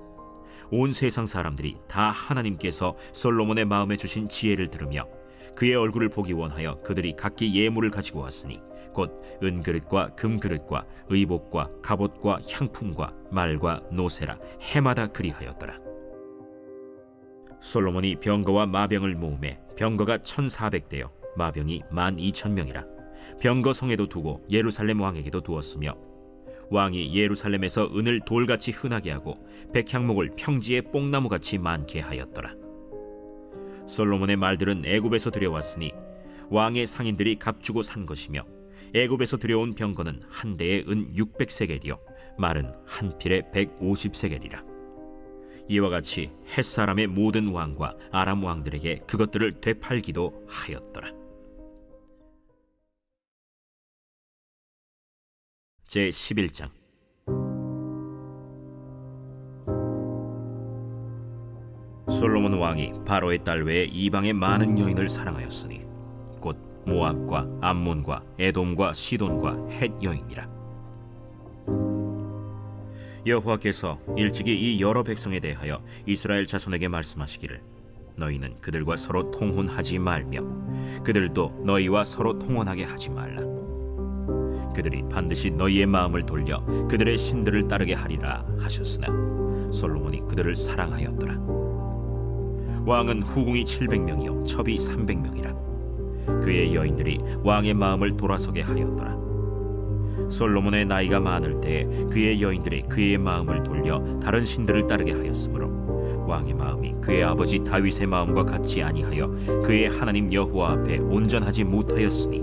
온 세상 사람들이 다 하나님께서 솔로몬의 마음에 주신 지혜를 들으며 그의 얼굴을 보기 원하여 그들이 각기 예물을 가지고 왔으니 곧 은그릇과 금그릇과 의복과 갑옷과 향품과 말과 노새라 해마다 그리하였더라. 솔로몬이 병거와 마병을 모으매 병거가 1400대요 마병이 12,000명이라. 병거 성에도 두고 예루살렘 왕에게도 두었으며 왕이 예루살렘에서 은을 돌같이 흔하게 하고 백향목을 평지에 뽕나무같이 많게 하였더라. 솔로몬의 말들은 애굽에서 들여왔으니 왕의 상인들이 값주고 산 것이며 애굽에서 들여온 병거는 한 대에 은 600세겔이요 말은 한 필에 150세겔이라. 이와 같이 헷사람의 모든 왕과 아람 왕들에게 그것들을 되팔기도 하였더라. 제11장. 솔로몬 왕이 바로의 딸 외에 이방의 많은 여인을 사랑하였으니 곧 모압과 암몬과 에돔과 시돈과 헷 여인이라. 여호와께서 일찍이 이 여러 백성에 대하여 이스라엘 자손에게 말씀하시기를 너희는 그들과 서로 통혼하지 말며 그들도 너희와 서로 통혼하게 하지 말라. 그들이 반드시 너희의 마음을 돌려 그들의 신들을 따르게 하리라 하셨으나 솔로몬이 그들을 사랑하였더라. 왕은 후궁이 700명이요 첩이 300명이라. 그의 여인들이 왕의 마음을 돌아서게 하였더라. 솔로몬의 나이가 많을 때에 그의 여인들이 그의 마음을 돌려 다른 신들을 따르게 하였으므로 왕의 마음이 그의 아버지 다윗의 마음과 같지 아니하여 그의 하나님 여호와 앞에 온전하지 못하였으니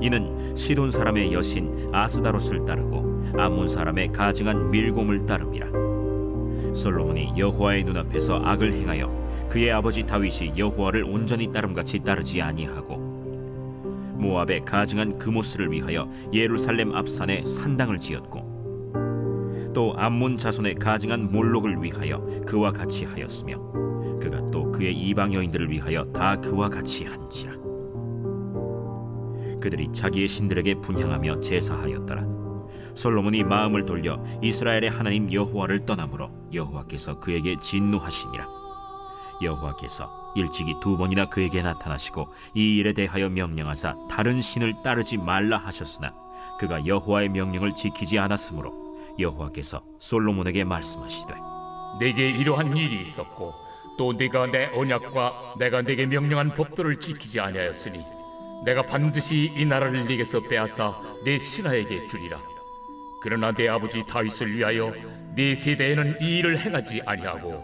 이는 시돈 사람의 여신 아스다롯을 따르고 암몬 사람의 가증한 밀곰을 따름이라. 솔로몬이 여호와의 눈앞에서 악을 행하여 그의 아버지 다윗이 여호와를 온전히 따름같이 따르지 아니하고 모압의 가증한 그모스를 위하여 예루살렘 앞산에 산당을 지었고 또 암몬 자손의 가증한 몰록을 위하여 그와 같이 하였으며 그가 또 그의 이방 여인들을 위하여 다 그와 같이 한지라. 그들이 자기의 신들에게 분향하며 제사하였더라. 솔로몬이 마음을 돌려 이스라엘의 하나님 여호와를 떠나므로 여호와께서 그에게 진노하시니라. 여호와께서 일찍이 2번이나 그에게 나타나시고 이 일에 대하여 명령하사 다른 신을 따르지 말라 하셨으나 그가 여호와의 명령을 지키지 않았으므로 여호와께서 솔로몬에게 말씀하시되 내게 이러한 일이 있었고 또 네가 내 언약과 내가 네게 명령한 법도를 지키지 아니하였으니 내가 반드시 이 나라를 네게서 빼앗아 내 신하에게 주리라. 그러나 내 아버지 다윗을 위하여 네 세대에는 이 일을 행하지 아니하고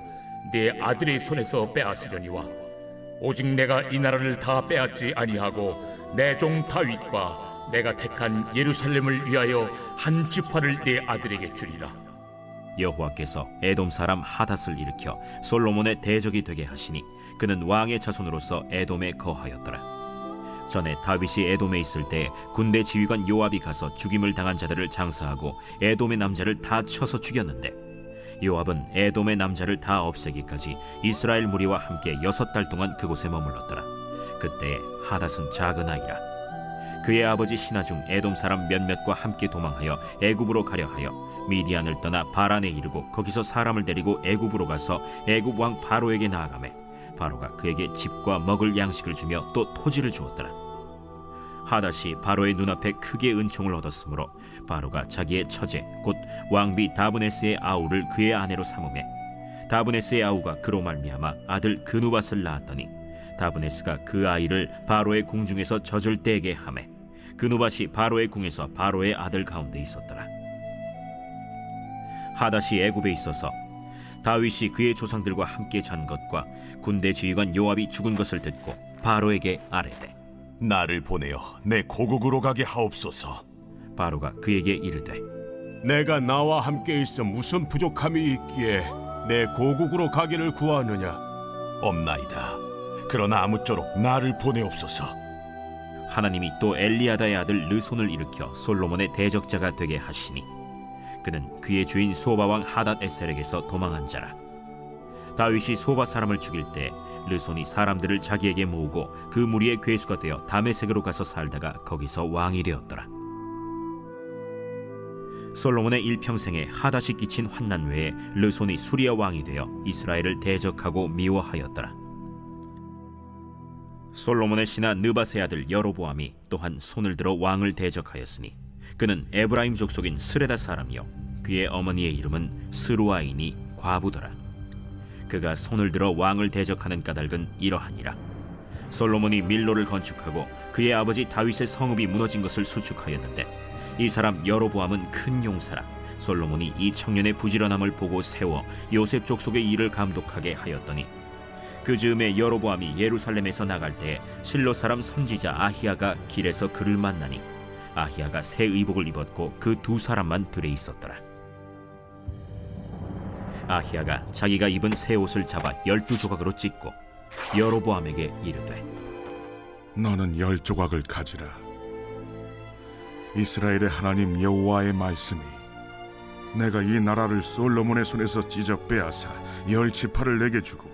내 아들의 손에서 빼앗으려니와 오직 내가 이 나라를 다 빼앗지 아니하고 내 종 다윗과 내가 택한 예루살렘을 위하여 한 지파를 내 아들에게 주리라. 여호와께서 에돔 사람 하닷을 일으켜 솔로몬의 대적이 되게 하시니 그는 왕의 자손으로서 에돔에 거하였더라. 전에 다윗이 에돔에 있을 때 군대 지휘관 요압이 가서 죽임을 당한 자들을 장사하고 에돔의 남자를 다 쳐서 죽였는데 요압은 에돔의 남자를 다 없애기까지 이스라엘 무리와 함께 6달 동안 그곳에 머물렀더라. 그때에 하닷은 작은 아이라. 그의 아버지 신하 중 에돔 사람 몇몇과 함께 도망하여 애굽으로 가려 하여 미디안을 떠나 바란에 이르고 거기서 사람을 데리고 애굽으로 가서 애굽 왕 바로에게 나아가매 바로가 그에게 집과 먹을 양식을 주며 또 토지를 주었더라. 하닷이 바로의 눈앞에 크게 은총을 얻었으므로 바로가 자기의 처제 곧 왕비 다브네스의 아우를 그의 아내로 삼으매 다브네스의 아우가 그로 말미암아 아들 그누밧을 낳았더니 다브네스가 그 아이를 바로의 궁중에서 젖을 떼게 하매 그누밧이 바로의 궁에서 바로의 아들 가운데 있었더라. 하닷이 애굽에 있어서 다윗이 그의 조상들과 함께 잔 것과 군대 지휘관 요압이 죽은 것을 듣고 바로에게 아뢰되 나를 보내어 내 고국으로 가게 하옵소서. 바로가 그에게 이르되 내가 나와 함께 있어 무슨 부족함이 있기에 내 고국으로 가기를 구하느냐? 없나이다. 그러나 아무쪼록 나를 보내옵소서. 하나님이 또 엘리야다의 아들 르손을 일으켜 솔로몬의 대적자가 되게 하시니 그는 그의 주인 소바왕 하닷 에셀에게서 도망한 자라. 다윗이 소바 사람을 죽일 때 르손이 사람들을 자기에게 모으고 그 무리의 괴수가 되어 다메섹으로 가서 살다가 거기서 왕이 되었더라. 솔로몬의 일평생에 하닷이 끼친 환난 외에 르손이 수리아 왕이 되어 이스라엘을 대적하고 미워하였더라. 솔로몬의 신하 느밧의 아들 여로보암이 또한 손을 들어 왕을 대적하였으니 그는 에브라임 족속인 스레다 사람이요 그의 어머니의 이름은 스루아이니 과부더라. 그가 손을 들어 왕을 대적하는 까닭은 이러하니라. 솔로몬이 밀로를 건축하고 그의 아버지 다윗의 성읍이 무너진 것을 수축하였는데 이 사람 여로보암은 큰 용사라. 솔로몬이 이 청년의 부지런함을 보고 세워 요셉 족속의 일을 감독하게 하였더니 그 즈음에 여로보암이 예루살렘에서 나갈 때 실로 사람 선지자 아히야가 길에서 그를 만나니 아히야가 새 의복을 입었고 그 2사람만 들에 있었더라. 아히야가 자기가 입은 새 옷을 잡아 12조각으로 찢고 여로보암에게 이르되 너는 10조각을 가지라. 이스라엘의 하나님 여호와의 말씀이 내가 이 나라를 솔로몬의 손에서 찢어 빼앗아 10지파를 내게 주고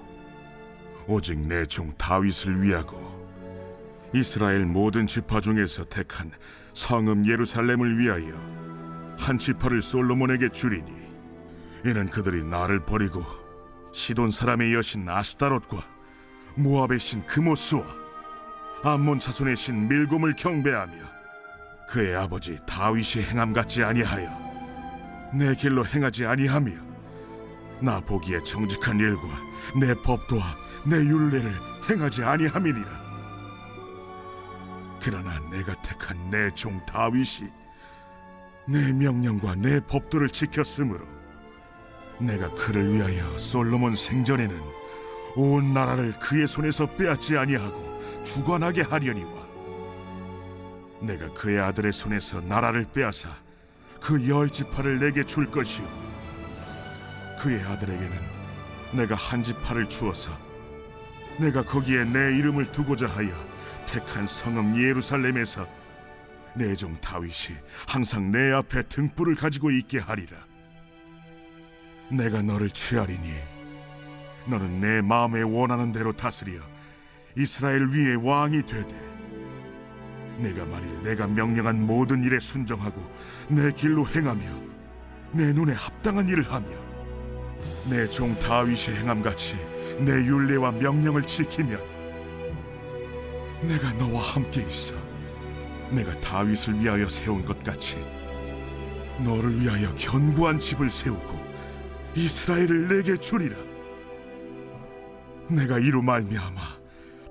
오직 내 종 다윗을 위하고 이스라엘 모든 지파 중에서 택한 성읍 예루살렘을 위하여 한 지파를 솔로몬에게 주리니 이는 그들이 나를 버리고 시돈 사람의 여신 아스타롯과 모압의 신 그모스와 암몬 자손의 신 밀곰을 경배하며 그의 아버지 다윗이 행함 같지 아니하여 내 길로 행하지 아니하며 나 보기에 정직한 일과 내 법도와 내 율례를 행하지 아니함이니라. 그러나 내가 택한 내 종 다윗이 내 명령과 내 법도를 지켰으므로 내가 그를 위하여 솔로몬 생전에는 온 나라를 그의 손에서 빼앗지 아니하고 주관하게 하려니와 내가 그의 아들의 손에서 나라를 빼앗아 그 10지파를 내게 줄 것이요 그의 아들에게는 내가 한 지파를 주어서 내가 거기에 내 이름을 두고자 하여 택한 성읍 예루살렘에서 내 종 다윗이 항상 내 앞에 등불을 가지고 있게 하리라. 내가 너를 취하리니 너는 내 마음에 원하는 대로 다스려 이스라엘 위에 왕이 되되 내가 만일 내가 명령한 모든 일에 순종하고 내 길로 행하며 내 눈에 합당한 일을 하며 내 종 다윗이 행함같이 내 율례와 명령을 지키면 내가 너와 함께 있어 내가 다윗을 위하여 세운 것 같이 너를 위하여 견고한 집을 세우고 이스라엘을 내게 주리라. 내가 이로 말미암아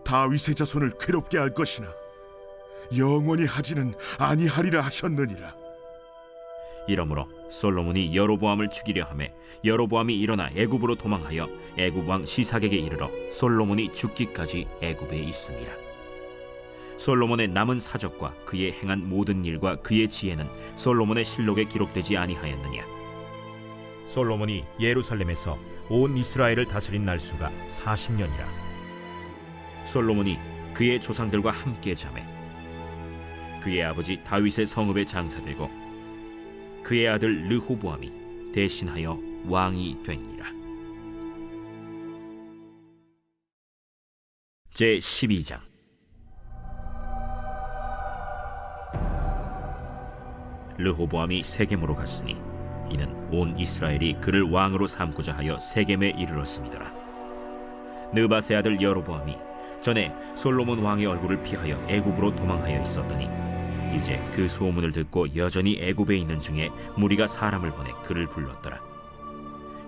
다윗의 자손을 괴롭게 할 것이나 영원히 하지는 아니하리라 하셨느니라. 이러므로 솔로몬이 여로보암을 죽이려 하매 여로보암이 일어나 애굽으로 도망하여 애굽 왕 시삭에게 이르러 솔로몬이 죽기까지 애굽에 있음이라. 솔로몬의 남은 사적과 그의 행한 모든 일과 그의 지혜는 솔로몬의 실록에 기록되지 아니하였느냐. 솔로몬이 예루살렘에서 온 이스라엘을 다스린 날수가 40년이라. 솔로몬이 그의 조상들과 함께 자매 그의 아버지 다윗의 성읍에 장사되고 그의 아들 르호보암이 대신하여 왕이 되니라. 제 12장. 르호보암이 세겜으로 갔으니 이는 온 이스라엘이 그를 왕으로 삼고자 하여 세겜에 이르렀음이더라. 느밧의 아들 여로보암이 전에 솔로몬 왕의 얼굴을 피하여 애굽으로 도망하여 있었더니 이제 그 소문을 듣고 여전히 애굽에 있는 중에 무리가 사람을 보내 그를 불렀더라.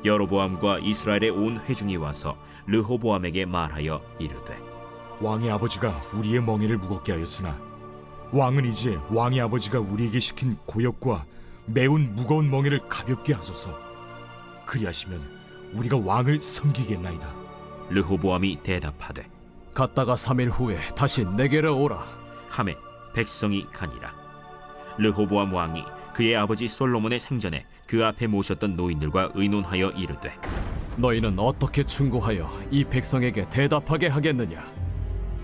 여로보암과 이스라엘의 온 회중이 와서 르호보암에게 말하여 이르되 왕의 아버지가 우리의 멍에를 무겁게 하였으나 왕은 이제 왕의 아버지가 우리에게 시킨 고역과 매운 무거운 멍에를 가볍게 하소서. 그리하시면 우리가 왕을 섬기겠나이다. 르호보암이 대답하되 갔다가 3일 후에 다시 내게로 오라. 하매 백성이 가니라. 르호보암 왕이 그의 아버지 솔로몬의 생전에 그 앞에 모셨던 노인들과 의논하여 이르되 너희는 어떻게 충고하여 이 백성에게 대답하게 하겠느냐?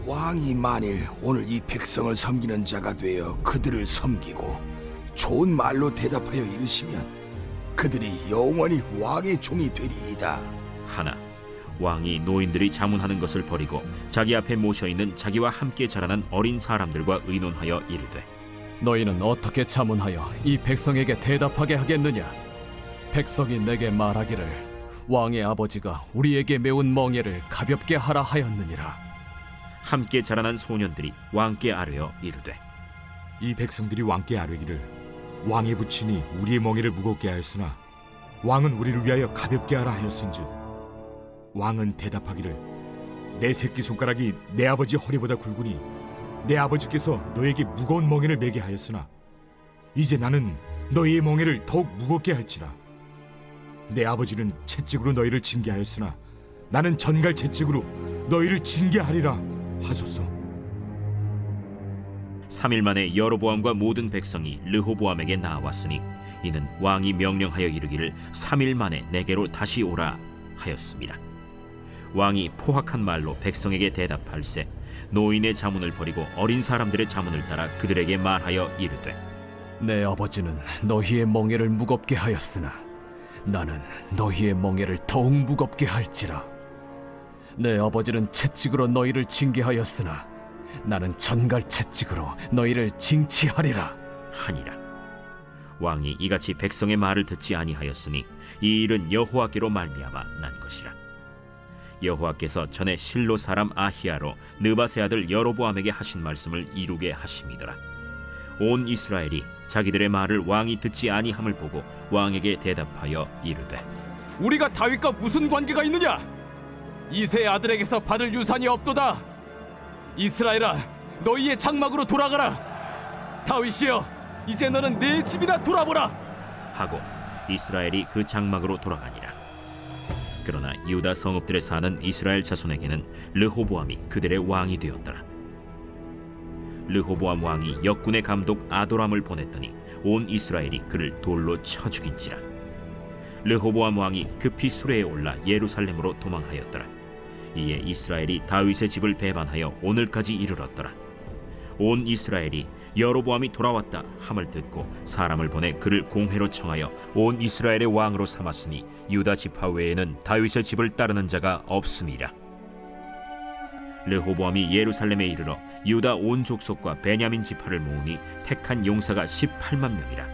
왕이 만일 오늘 이 백성을 섬기는 자가 되어 그들을 섬기고 좋은 말로 대답하여 이르시면 그들이 영원히 왕의 종이 되리이다. 하나 왕이 노인들이 자문하는 것을 버리고 자기 앞에 모셔있는 자기와 함께 자라난 어린 사람들과 의논하여 이르되 너희는 어떻게 자문하여 이 백성에게 대답하게 하겠느냐? 백성이 내게 말하기를 왕의 아버지가 우리에게 매운 멍에를 가볍게 하라 하였느니라. 함께 자라난 소년들이 왕께 아뢰어 이르되 이 백성들이 왕께 아뢰기를 왕의 부친이 우리의 멍에를 무겁게 하였으나 왕은 우리를 위하여 가볍게 하라 하였은즉 왕은 대답하기를 내 새끼손가락이 내 아버지 허리보다 굵으니 내 아버지께서 너에게 무거운 멍에를 매게 하였으나 이제 나는 너희의 멍에를 더욱 무겁게 할지라. 내 아버지는 채찍으로 너희를 징계하였으나 나는 전갈 채찍으로 너희를 징계하리라 하소서. 3일 만에 여로보암과 모든 백성이 르호보암에게 나왔으니 이는 왕이 명령하여 이르기를 3일 만에 내게로 다시 오라 하였습니다. 왕이 포악한 말로 백성에게 대답할세 노인의 자문을 버리고 어린 사람들의 자문을 따라 그들에게 말하여 이르되 내 아버지는 너희의 멍에를 무겁게 하였으나 나는 너희의 멍에를 더욱 무겁게 할지라. 내 아버지는 채찍으로 너희를 징계하였으나 나는 전갈 채찍으로 너희를 징치하리라 하니라. 왕이 이같이 백성의 말을 듣지 아니하였으니 이 일은 여호와께로 말미암아 난 것이라. 여호와께서 전에 실로 사람 아히야로 느밧의 아들 여로보암에게 하신 말씀을 이루게 하심이더라. 온 이스라엘이 자기들의 말을 왕이 듣지 아니함을 보고 왕에게 대답하여 이르되, 우리가 다윗과 무슨 관계가 있느냐? 이새의 아들에게서 받을 유산이 없도다. 이스라엘아, 너희의 장막으로 돌아가라. 다윗이여, 이제 너는 내 집이나 돌아보라. 하고 이스라엘이 그 장막으로 돌아가니라. 그러나 유다 성읍들에 사는 이스라엘 자손에게는 르호보암이 그들의 왕이 되었더라. 르호보암 왕이 역군의 감독 아도람을 보냈더니 온 이스라엘이 그를 돌로 쳐 죽인지라. 르호보암 왕이 급히 수레에 올라 예루살렘으로 도망하였더라. 이에 이스라엘이 다윗의 집을 배반하여 오늘까지 이르렀더라. 온 이스라엘이 여로보암이 돌아왔다 함을 듣고 사람을 보내 그를 공회로 청하여 온 이스라엘의 왕으로 삼았으니 유다 지파 외에는 다윗의 집을 따르는 자가 없음이라. 르호보암이 예루살렘에 이르러 유다 온 족속과 베냐민 지파를 모으니 택한 용사가 18만 명이라.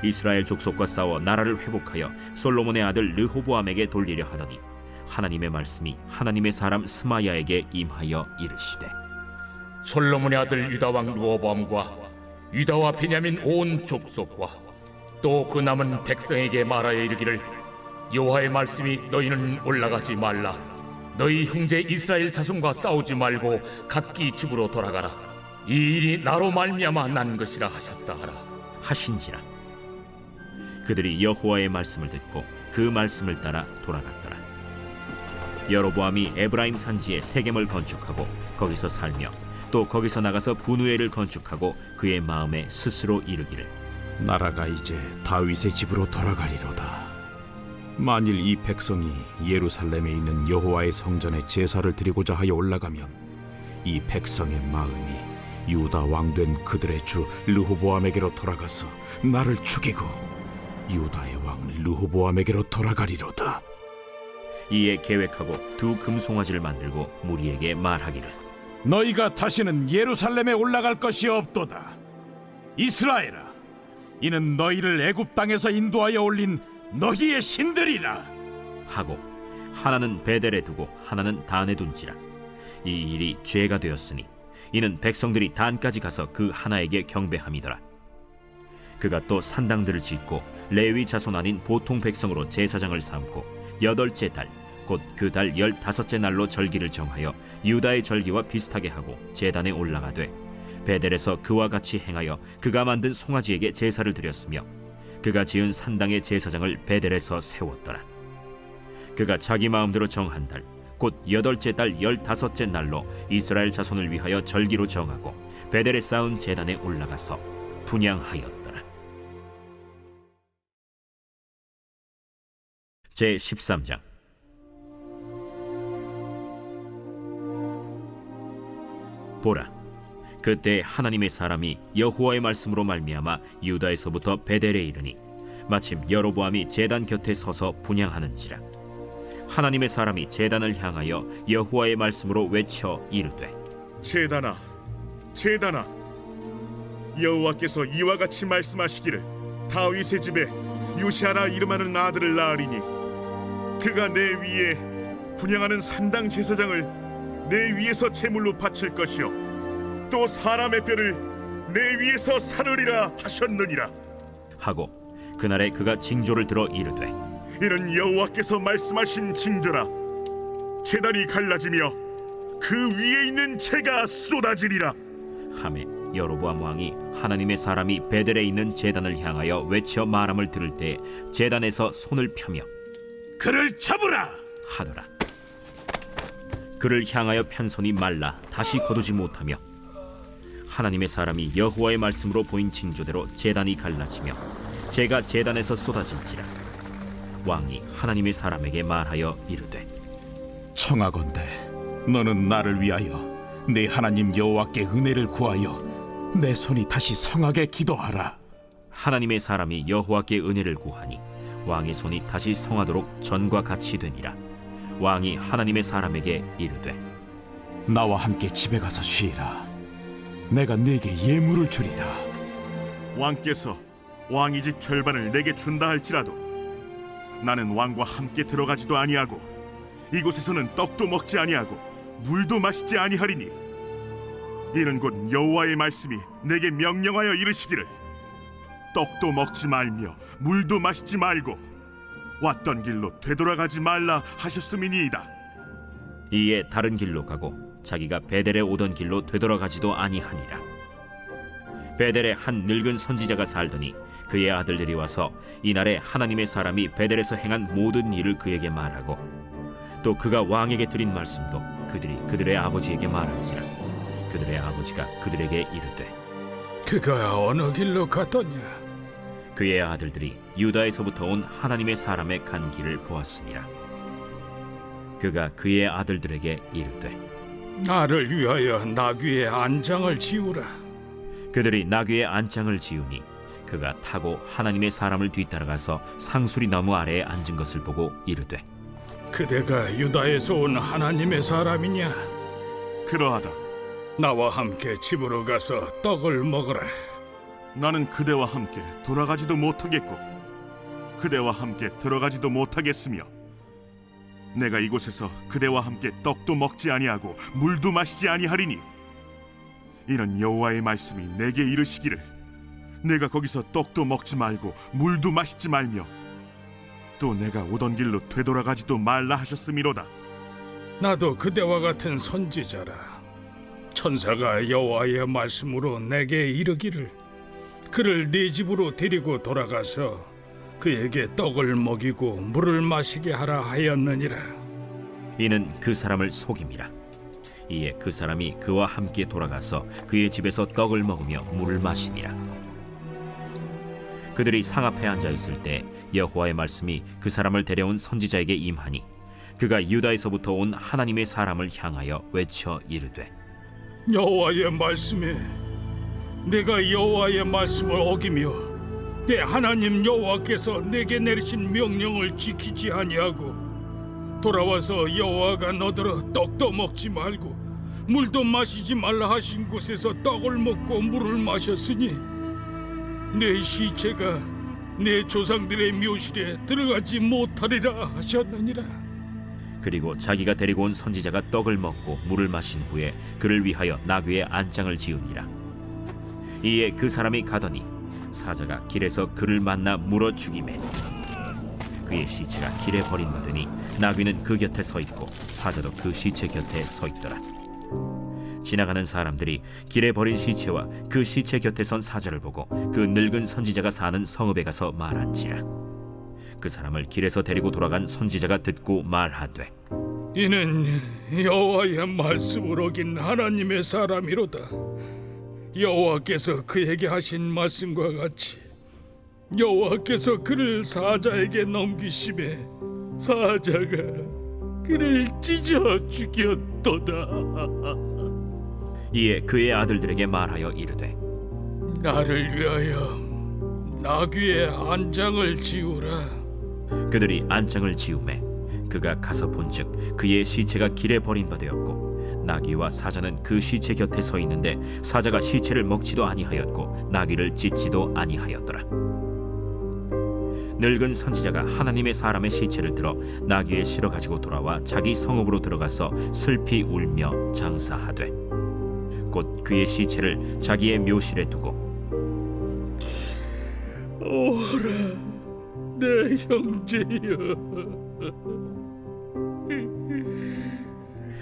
이스라엘 족속과 싸워 나라를 회복하여 솔로몬의 아들 르호보암에게 돌리려 하더니 하나님의 말씀이 하나님의 사람 스마야에게 임하여 이르시되, 솔로몬의 아들 유다 왕 르호보암과 유다와 베냐민 온 족속과 또 그 남은 백성에게 말하여 이르기를, 여호와의 말씀이 너희는 올라가지 말라. 너희 형제 이스라엘 자손과 싸우지 말고 각기 집으로 돌아가라. 이 일이 나로 말미암아 난 것이라 하셨다 하라 하신지라. 그들이 여호와의 말씀을 듣고 그 말씀을 따라 돌아갔더라. 여로보암이 에브라임 산지에 세겜을 건축하고 거기서 살며 또 거기서 나가서 분우엘을 건축하고 그의 마음에 스스로 이르기를, 나라가 이제 다윗의 집으로 돌아가리로다. 만일 이 백성이 예루살렘에 있는 여호와의 성전에 제사를 드리고자 하여 올라가면 이 백성의 마음이 유다 왕된 그들의 주 르호보암에게로 돌아가서 나를 죽이고 유다의 왕 르호보암에게로 돌아가리로다. 이에 계획하고 두 금송아지를 만들고 무리에게 말하기를, 너희가 다시는 예루살렘에 올라갈 것이 없도다. 이스라엘아, 이는 너희를 애굽 땅에서 인도하여 올린 너희의 신들이라. 하고 하나는 베델에 두고 하나는 단에 둔지라. 이 일이 죄가 되었으니 이는 백성들이 단까지 가서 그 하나에게 경배함이더라. 그가 또 산당들을 짓고 레위 자손 아닌 보통 백성으로 제사장을 삼고 8째 달 곧 그 달 15째 날로 절기를 정하여 유다의 절기와 비슷하게 하고 제단에 올라가되 베델에서 그와 같이 행하여 그가 만든 송아지에게 제사를 드렸으며 그가 지은 산당의 제사장을 베델에서 세웠더라. 그가 자기 마음대로 정한 달 곧 8째 달 15째 날로 이스라엘 자손을 위하여 절기로 정하고 베델에 쌓은 제단에 올라가서 분향하였더라. 제13장. 보라, 그때 하나님의 사람이 여호와의 말씀으로 말미암아 유다에서부터 베델에 이르니 마침 여로보암이 제단 곁에 서서 분향하는지라. 하나님의 사람이 제단을 향하여 여호와의 말씀으로 외쳐 이르되, 제단아, 제단아, 여호와께서 이와 같이 말씀하시기를, 다윗의 집에 요시아라 이름하는 아들을 낳으리니 그가 내 위에 분향하는 산당 제사장을 내 위에서 제물로 바칠 것이요 또 사람의 뼈를 내 위에서 사르리라 하셨느니라. 하고 그날에 그가 징조를 들어 이르되, 이는 여호와께서 말씀하신 징조라. 제단이 갈라지며 그 위에 있는 채가 쏟아지리라. 하매 여로보암 왕이 하나님의 사람이 베델에 있는 제단을 향하여 외쳐 말함을 들을 때 제단에서 손을 펴며 그를 잡으라 하더라. 그를 향하여 편 손이 말라 다시 거두지 못하며 하나님의 사람이 여호와의 말씀으로 보인 징조대로 제단이 갈라지며 재가 제단에서 쏟아질지라. 왕이 하나님의 사람에게 말하여 이르되, 청하건대 너는 나를 위하여 내 하나님 여호와께 은혜를 구하여 내 손이 다시 성하게 기도하라. 하나님의 사람이 여호와께 은혜를 구하니 왕의 손이 다시 성하도록 전과 같이 되니라. 왕이 하나님의 사람에게 이르되, 나와 함께 집에 가서 쉬라. 내가 네게 예물을 주리라. 왕께서 왕의 집 절반을 내게 준다 할지라도 나는 왕과 함께 들어가지도 아니하고 이곳에서는 떡도 먹지 아니하고 물도 마시지 아니하리니 이는 곧 여호와의 말씀이 내게 명령하여 이르시기를 떡도 먹지 말며 물도 마시지 말고 왔던 길로 되돌아가지 말라 하셨음이니이다. 이에 다른 길로 가고 자기가 베델에 오던 길로 되돌아가지도 아니하니라. 베델에 한 늙은 선지자가 살더니 그의 아들들이 와서 이날에 하나님의 사람이 베델에서 행한 모든 일을 그에게 말하고 또 그가 왕에게 드린 말씀도 그들이 그들의 아버지에게 말한지라. 그들의 아버지가 그들에게 이르되 그가 어느 길로 갔더냐? 그의 아들들이 유다에서부터 온 하나님의 사람의 간 길을 보았습니다. 그가 그의 아들들에게 이르되 나를 위하여 나귀의 안장을 지우라. 그들이 나귀의 안장을 지우니 그가 타고 하나님의 사람을 뒤따라가서 상수리 나무 아래에 앉은 것을 보고 이르되 그대가 유다에서 온 하나님의 사람이냐? 그러하다. 나와 함께 집으로 가서 떡을 먹으라. 나는 그대와 함께 돌아가지도 못하겠고 그대와 함께 들어가지도 못하겠으며 내가 이곳에서 그대와 함께 떡도 먹지 아니하고 물도 마시지 아니하리니 이는 여호와의 말씀이 내게 이르시기를 내가 거기서 떡도 먹지 말고 물도 마시지 말며 또 내가 오던 길로 되돌아가지도 말라 하셨음이로다. 나도 그대와 같은 선지자라. 천사가 여호와의 말씀으로 내게 이르기를 그를 네 집으로 데리고 돌아가서 그에게 떡을 먹이고 물을 마시게 하라 하였느니라. 이는 그 사람을 속임이라. 이에 그 사람이 그와 함께 돌아가서 그의 집에서 떡을 먹으며 물을 마시니라. 그들이 상 앞에 앉아 있을 때 여호와의 말씀이 그 사람을 데려온 선지자에게 임하니 그가 유다에서부터 온 하나님의 사람을 향하여 외쳐 이르되 여호와의 말씀에 내가 여호와의 말씀을 어기며 내 하나님 여호와께서 내게 내리신 명령을 지키지 아니하고 돌아와서 여호와가 너더러 떡도 먹지 말고 물도 마시지 말라 하신 곳에서 떡을 먹고 물을 마셨으니 내 시체가 내 조상들의 묘실에 들어가지 못하리라 하셨느니라. 그리고 자기가 데리고 온 선지자가 떡을 먹고 물을 마신 후에 그를 위하여 나귀의 안장을 지으니라. 이에 그 사람이 가더니 사자가 길에서 그를 만나 물어 죽이매 그의 시체가 길에 버림받으니 나귀는 그 곁에 서 있고 사자도 그 시체 곁에 서 있더라. 지나가는 사람들이 길에 버린 시체와 그 시체 곁에 선 사자를 보고 그 늙은 선지자가 사는 성읍에 가서 말한지라. 그 사람을 길에서 데리고 돌아간 선지자가 듣고 말하되 이는 여호와의 말씀을 어긴 하나님의 사람이로다. 여호와께서 그에게 하신 말씀과 같이 여호와께서 그를 사자에게 넘기심에 사자가 그를 찢어 죽였도다. 이에 그의 아들들에게 말하여 이르되 나를 위하여 나귀의 안장을 지우라. 그들이 안장을 지우매 그가 가서 본즉 그의 시체가 길에 버림받았고 나귀와 사자는 그 시체 곁에 서 있는데 사자가 시체를 먹지도 아니하였고 나귀를 찢지도 아니하였더라. 늙은 선지자가 하나님의 사람의 시체를 들어 나귀에 실어 가지고 돌아와 자기 성읍으로 들어가서 슬피 울며 장사하되 곧 그의 시체를 자기의 묘실에 두고 오라 내 형제여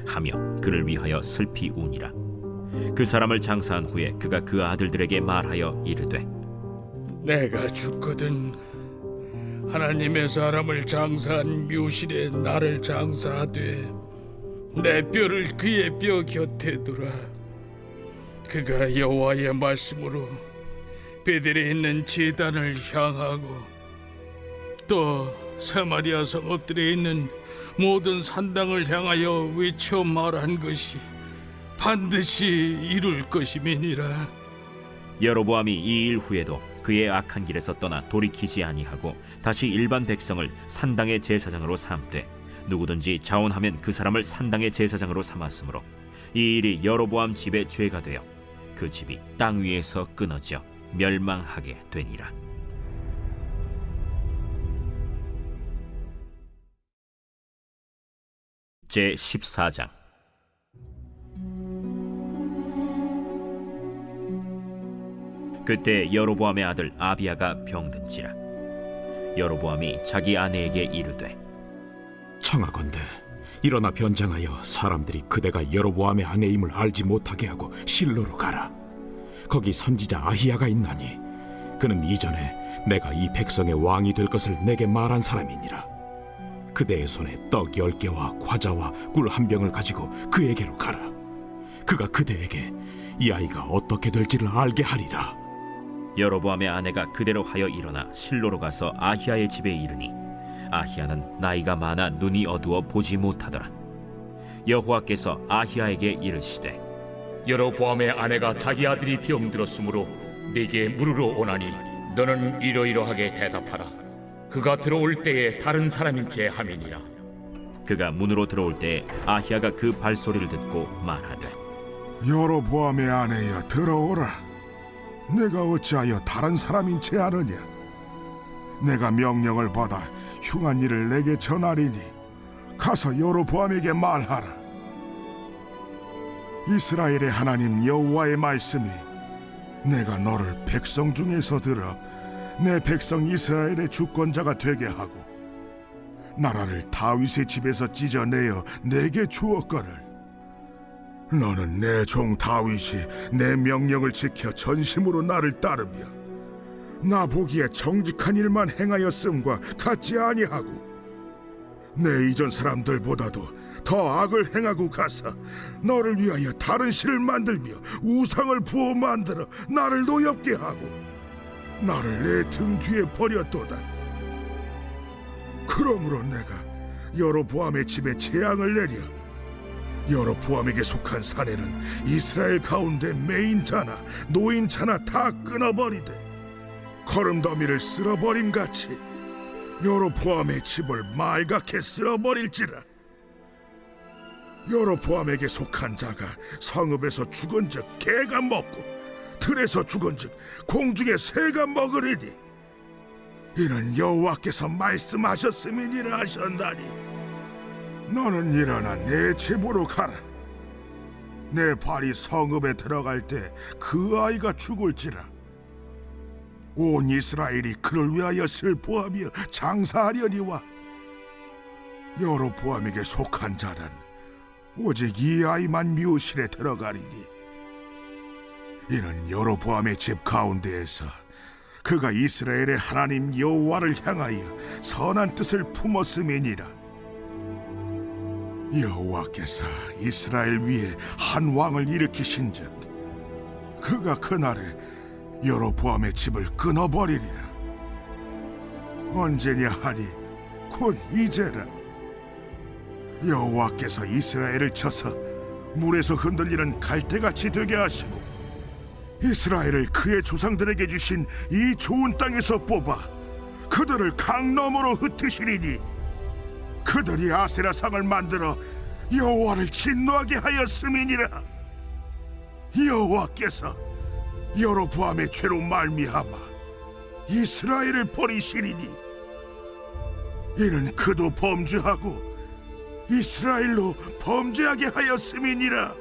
하며 그를 위하여 슬피 우니라. 그 사람을 장사한 후에 그가 그 아들들에게 말하여 이르되 내가 죽거든 하나님의 사람을 장사한 묘실에 나를 장사하되 내 뼈를 그의 뼈 곁에 두라. 그가 여호와의 말씀으로 베델에 있는 제단을 향하고 또 사마리아 성읍들에 있는 모든 산당을 향하여 외쳐 말한 것이 반드시 이룰 것임이니라. 여로보암이 이 일 후에도 그의 악한 길에서 떠나 돌이키지 아니하고 다시 일반 백성을 산당의 제사장으로 삼되 누구든지 자원하면 그 사람을 산당의 제사장으로 삼았으므로 이 일이 여로보암 집의 죄가 되어 그 집이 땅 위에서 끊어져 멸망하게 되니라. 제 14장. 그때 여로보암의 아들 아비야가 병든지라. 여로보암이 자기 아내에게 이르되, 청하건대 일어나 변장하여 사람들이 그대가 여로보암의 아내임을 알지 못하게 하고 실로로 가라. 거기 선지자 아히야가 있나니 그는 이전에 내가 이 백성의 왕이 될 것을 내게 말한 사람이니라. 그대의 손에 떡 10개와 과자와 꿀 1병을 가지고 그에게로 가라. 그가 그대에게 이 아이가 어떻게 될지를 알게 하리라. 여로보암의 아내가 그대로 하여 일어나 실로로 가서 아히야의 집에 이르니 아히야는 나이가 많아 눈이 어두워 보지 못하더라. 여호와께서 아히야에게 이르시되, 여로보암의 아내가 자기 아들이 병들었으므로 네게 물으러 오나니 너는 이러이러하게 대답하라. 그가 들어올 때에 다른 사람인 채 함이니라. 그가 문으로 들어올 때에 아히야가 그 발소리를 듣고 말하되, 여로보암의 아내여, 들어오라. 내가 어찌하여 다른 사람인 채 하느냐? 내가 명령을 받아 흉한 일을 내게 전하리니 가서 여로보암에게 말하라. 이스라엘의 하나님 여호와의 말씀이 내가 너를 백성 중에서 들어 내 백성 이스라엘의 주권자가 되게 하고 나라를 다윗의 집에서 찢어내어 내게 주었거늘 너는 내 종 다윗이 내 명령을 지켜 전심으로 나를 따르며 나 보기에 정직한 일만 행하였음과 같지 아니하고 내 이전 사람들보다도 더 악을 행하고 가서 너를 위하여 다른 신을 만들며 우상을 부어 만들어 나를 노엽게 하고 나를 내 등 뒤에 버렸도다. 그러므로 내가 여로보암의 집에 재앙을 내려 여로보암에게 속한 사내는 이스라엘 가운데 매인자나 노인자나 다 끊어버리되 거름더미를 쓸어버림같이 여로보암의 집을 말갛게 쓸어버릴지라. 여로보암에게 속한 자가 성읍에서 죽은즉 개가 먹고 들에서 죽은즉 공중의 새가 먹으리니 이는 여호와께서 말씀하셨음이니라 하셨나니 너는 일어나 내 집으로 가라. 내 발이 성읍에 들어갈 때 그 아이가 죽을지라. 온 이스라엘이 그를 위하여 슬퍼하며 장사하려니와 여로보암에게 속한 자는 오직 이 아이만 묘실에 들어가리니 이는 여로보암의 집 가운데에서 그가 이스라엘의 하나님 여호와를 향하여 선한 뜻을 품었음이니라. 여호와께서 이스라엘 위에 한 왕을 일으키신즉 그가 그날에 여로보암의 집을 끊어버리리라. 언제냐 하니 곧 이제라. 여호와께서 이스라엘을 쳐서 물에서 흔들리는 갈대같이 되게 하시고 이스라엘을 그의 조상들에게 주신 이 좋은 땅에서 뽑아 그들을 강 너머로 흩으시리니 그들이 아세라 상을 만들어 여호와를 진노하게 하였음이니라. 여호와께서 여로보암의 죄로 말미암아 이스라엘을 버리시리니 이는 그도 범죄하고 이스라엘로 범죄하게 하였음이니라.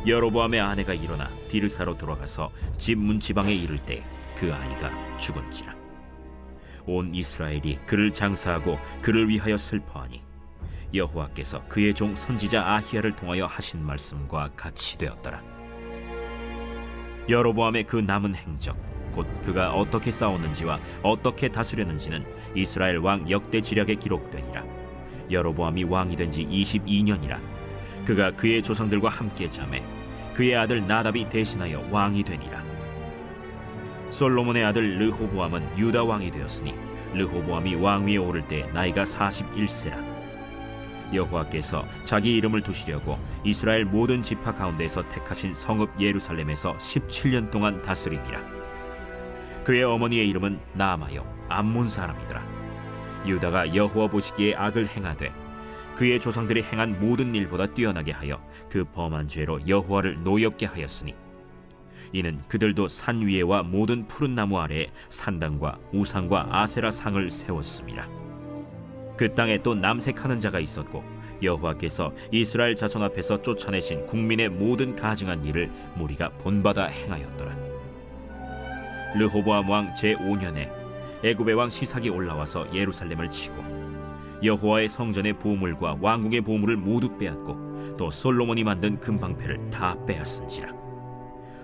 여로보암의 아내가 일어나 디르사로 돌아가서 집 문지방에 이를 때 그 아이가 죽은지라. 온 이스라엘이 그를 장사하고 그를 위하여 슬퍼하니 여호와께서 그의 종 선지자 아히야를 통하여 하신 말씀과 같이 되었더라. 여로보암의 그 남은 행적 곧 그가 어떻게 싸웠는지와 어떻게 다스렸는지는 이스라엘 왕 역대 지략에 기록되니라. 여로보암이 왕이 된 지 22년이라. 그가 그의 조상들과 함께 자매 그의 아들 나답이 대신하여 왕이 되니라. 솔로몬의 아들 르호보암은 유다 왕이 되었으니 르호보암이 왕위에 오를 때 나이가 41세라. 여호와께서 자기 이름을 두시려고 이스라엘 모든 지파 가운데서 택하신 성읍 예루살렘에서 17년 동안 다스리니라. 그의 어머니의 이름은 나아마요 암몬 사람이더라. 유다가 여호와 보시기에 악을 행하되 그의 조상들이 행한 모든 일보다 뛰어나게 하여 그 범한 죄로 여호와를 노엽게 하였으니 이는 그들도 산 위에와 모든 푸른 나무 아래에 산당과 우상과 아세라 상을 세웠습니다. 그 땅에 또 남색하는 자가 있었고 여호와께서 이스라엘 자손 앞에서 쫓아내신 국민의 모든 가증한 일을 무리가 본받아 행하였더라. 르호보암 왕 제5년에 애굽의 왕 시삭이 올라와서 예루살렘을 치고 여호와의 성전의 보물과 왕궁의 보물을 모두 빼앗고 또 솔로몬이 만든 금방패를 다 빼앗은지라.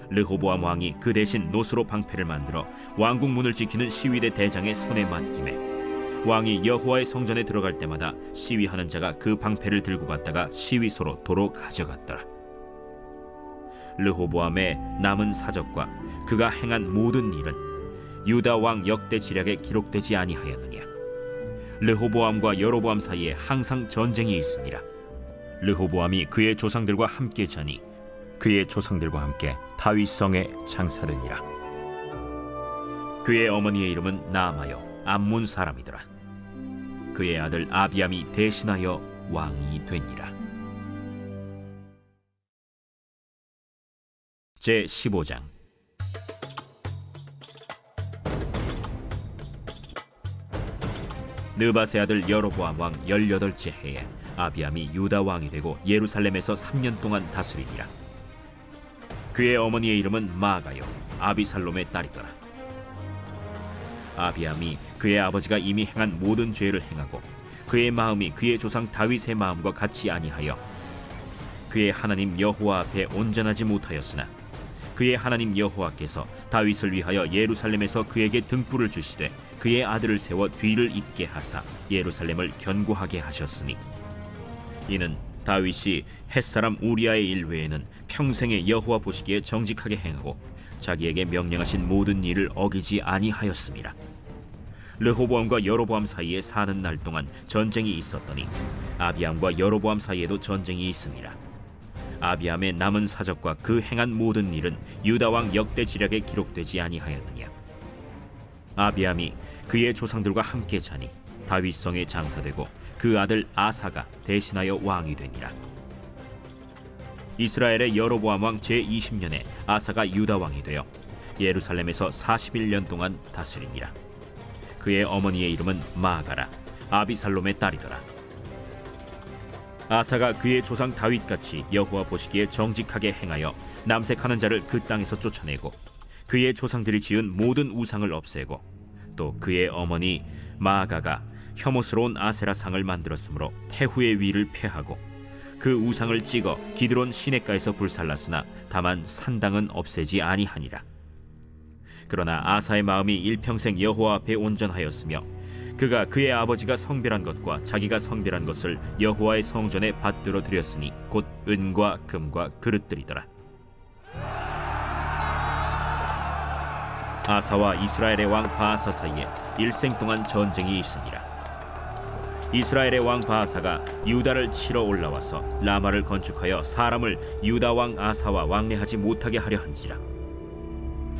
르호보암 왕이 그 대신 노스로 방패를 만들어 왕궁 문을 지키는 시위대 대장의 손에 맡김에 왕이 여호와의 성전에 들어갈 때마다 시위하는 자가 그 방패를 들고 갔다가 시위소로 도로 가져갔더라. 르호보암의 남은 사적과 그가 행한 모든 일은 유다 왕 역대 지략에 기록되지 아니하였느냐. 르호보암과 여로보암 사이에 항상 전쟁이 있으니라. 르호보암이 그의 조상들과 함께 자니 그의 조상들과 함께 다윗성에 장사되니라. 그의 어머니의 이름은 나아마요 암몬 사람이더라. 그의 아들 아비암이 대신하여 왕이 되니라. 제15장. 느밧의 아들 여로보암 왕 18째 해에 아비암이 유다 왕이 되고 예루살렘에서 3년 동안 다스리니라. 그의 어머니의 이름은 마아가요 아비살롬의 딸이더라. 아비암이 그의 아버지가 이미 행한 모든 죄를 행하고 그의 마음이 그의 조상 다윗의 마음과 같이 아니하여 그의 하나님 여호와 앞에 온전하지 못하였으나 그의 하나님 여호와께서 다윗을 위하여 예루살렘에서 그에게 등불을 주시되 그의 아들을 세워 뒤를 잇게 하사 예루살렘을 견고하게 하셨으니 이는 다윗이 햇사람 우리아의 일 외에는 평생에 여호와 보시기에 정직하게 행하고 자기에게 명령하신 모든 일을 어기지 아니하였음이라. 르호보암과 여로보암 사이에 사는 날 동안 전쟁이 있었더니 아비암과 여로보암 사이에도 전쟁이 있으니라. 아비암의 남은 사적과 그 행한 모든 일은 유다 왕 역대 지략에 기록되지 아니하였느냐. 아비암이 그의 조상들과 함께 자니 다윗성에 장사되고 그 아들 아사가 대신하여 왕이 되니라. 이스라엘의 여로보암 왕 제20년에 아사가 유다 왕이 되어 예루살렘에서 41년 동안 다스리니라. 그의 어머니의 이름은 마아가라 아비살롬의 딸이더라. 아사가 그의 조상 다윗같이 여호와 보시기에 정직하게 행하여 남색하는 자를 그 땅에서 쫓아내고 그의 조상들이 지은 모든 우상을 없애고 또 그의 어머니 마아가가 혐오스러운 아세라 상을 만들었으므로 태후의 위를 폐하고 그 우상을 찍어 기드론 시냇가에서 불살랐으나 다만 산당은 없애지 아니하니라. 그러나 아사의 마음이 일평생 여호와 앞에 온전하였으며 그가 그의 아버지가 성별한 것과 자기가 성별한 것을 여호와의 성전에 받들어 드렸으니 곧 은과 금과 그릇들이더라. 아사와 이스라엘의 왕 바아사 사이에 일생 동안 전쟁이 있으니라. 이스라엘의 왕 바아사가 유다를 치러 올라와서 라마를 건축하여 사람을 유다 왕 아사와 왕래하지 못하게 하려 한지라.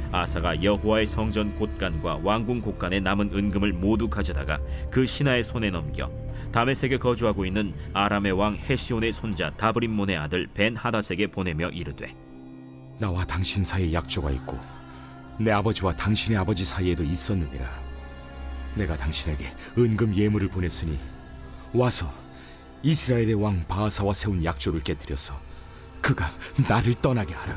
아사가 여호와의 성전 곳간과 왕궁 곳간에 남은 은금을 모두 가져다가 그 신하의 손에 넘겨 다메섹에 거주하고 있는 아람의 왕 헤시온의 손자 다브림몬의 아들 벤하닷에게 보내며 이르되 나와 당신 사이에 약조가 있고 내 아버지와 당신의 아버지 사이에도 있었느니라. 내가 당신에게 은금 예물을 보냈으니 와서 이스라엘의 왕 바아사와 세운 약조를 깨뜨려서 그가 나를 떠나게 하라.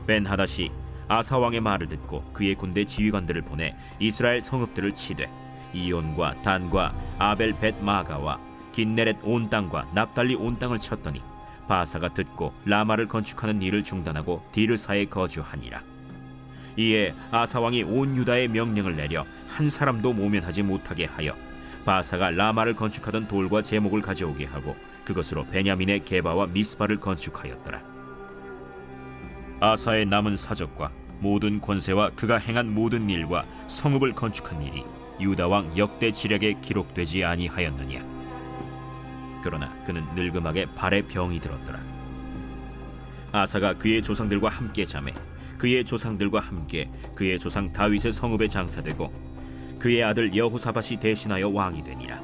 벤하닷이 아사 왕의 말을 듣고 그의 군대 지휘관들을 보내 이스라엘 성읍들을 치되 이온과 단과 아벨 벳 마가와 긴네렛 온 땅과 납달리 온 땅을 쳤더니 바아사가 듣고 라마를 건축하는 일을 중단하고 디르사에 거주하니라. 이에 아사 왕이 온 유다에 명령을 내려 한 사람도 모면하지 못하게 하여 바아사가 라마를 건축하던 돌과 제목을 가져오게 하고 그것으로 베냐민의 게바와 미스바를 건축하였더라. 아사의 남은 사적과 모든 권세와 그가 행한 모든 일과 성읍을 건축한 일이 유다 왕 역대 지략에 기록되지 아니하였느냐. 그러나 그는 늙음하게 발에 병이 들었더라. 아사가 그의 조상들과 함께 자매 그의 조상들과 함께 그의 조상 다윗의 성읍에 장사되고 그의 아들 여호사밧이 대신하여 왕이 되니라.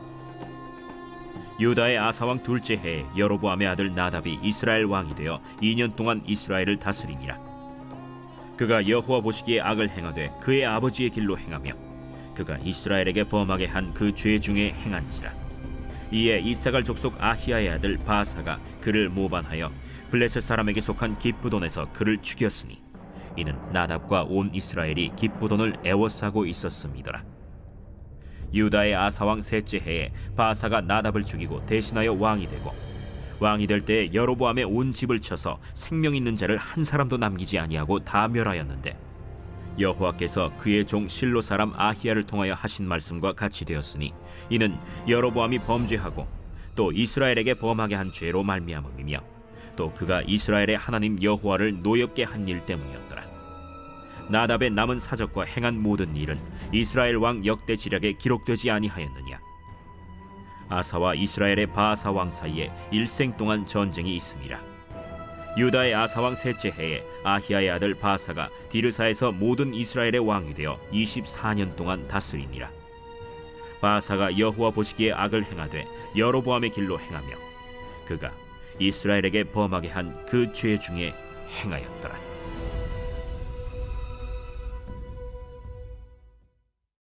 유다의 아사왕 둘째 해에 여로보암의 아들 나답이 이스라엘 왕이 되어 2년 동안 이스라엘을 다스리니라. 그가 여호와 보시기에 악을 행하되 그의 아버지의 길로 행하며 그가 이스라엘에게 범하게 한 그 죄 중에 행한지라. 이에 이사갈 족속 아히야의 아들 바사가 그를 모반하여 블레셋 사람에게 속한 기브돈에서 그를 죽였으니 이는 나답과 온 이스라엘이 기브돈을 애워싸고 있었음이더라. 유다의 아사왕 셋째 해에 바사가 나답을 죽이고 대신하여 왕이 되고 왕이 될 때에 여로보암의 온 집을 쳐서 생명 있는 자를 한 사람도 남기지 아니하고 다 멸하였는데 여호와께서 그의 종 실로 사람 아히야를 통하여 하신 말씀과 같이 되었으니 이는 여로보암이 범죄하고 또 이스라엘에게 범하게 한 죄로 말미암음이며 또 그가 이스라엘의 하나님 여호와를 노엽게 한 일 때문이었더라. 나답의 남은 사적과 행한 모든 일은 이스라엘 왕 역대 지략에 기록되지 아니하였느냐. 아사와 이스라엘의 바사 왕 사이에 일생 동안 전쟁이 있습니다. 유다의 아사왕 셋째 해에 아히야의 아들 바사가 디르사에서 모든 이스라엘의 왕이 되어 24년 동안 다스리니라. 바사가 여호와 보시기에 악을 행하되 여로보암의 길로 행하며 그가 이스라엘에게 범하게 한 그 죄 중에 행하였더라.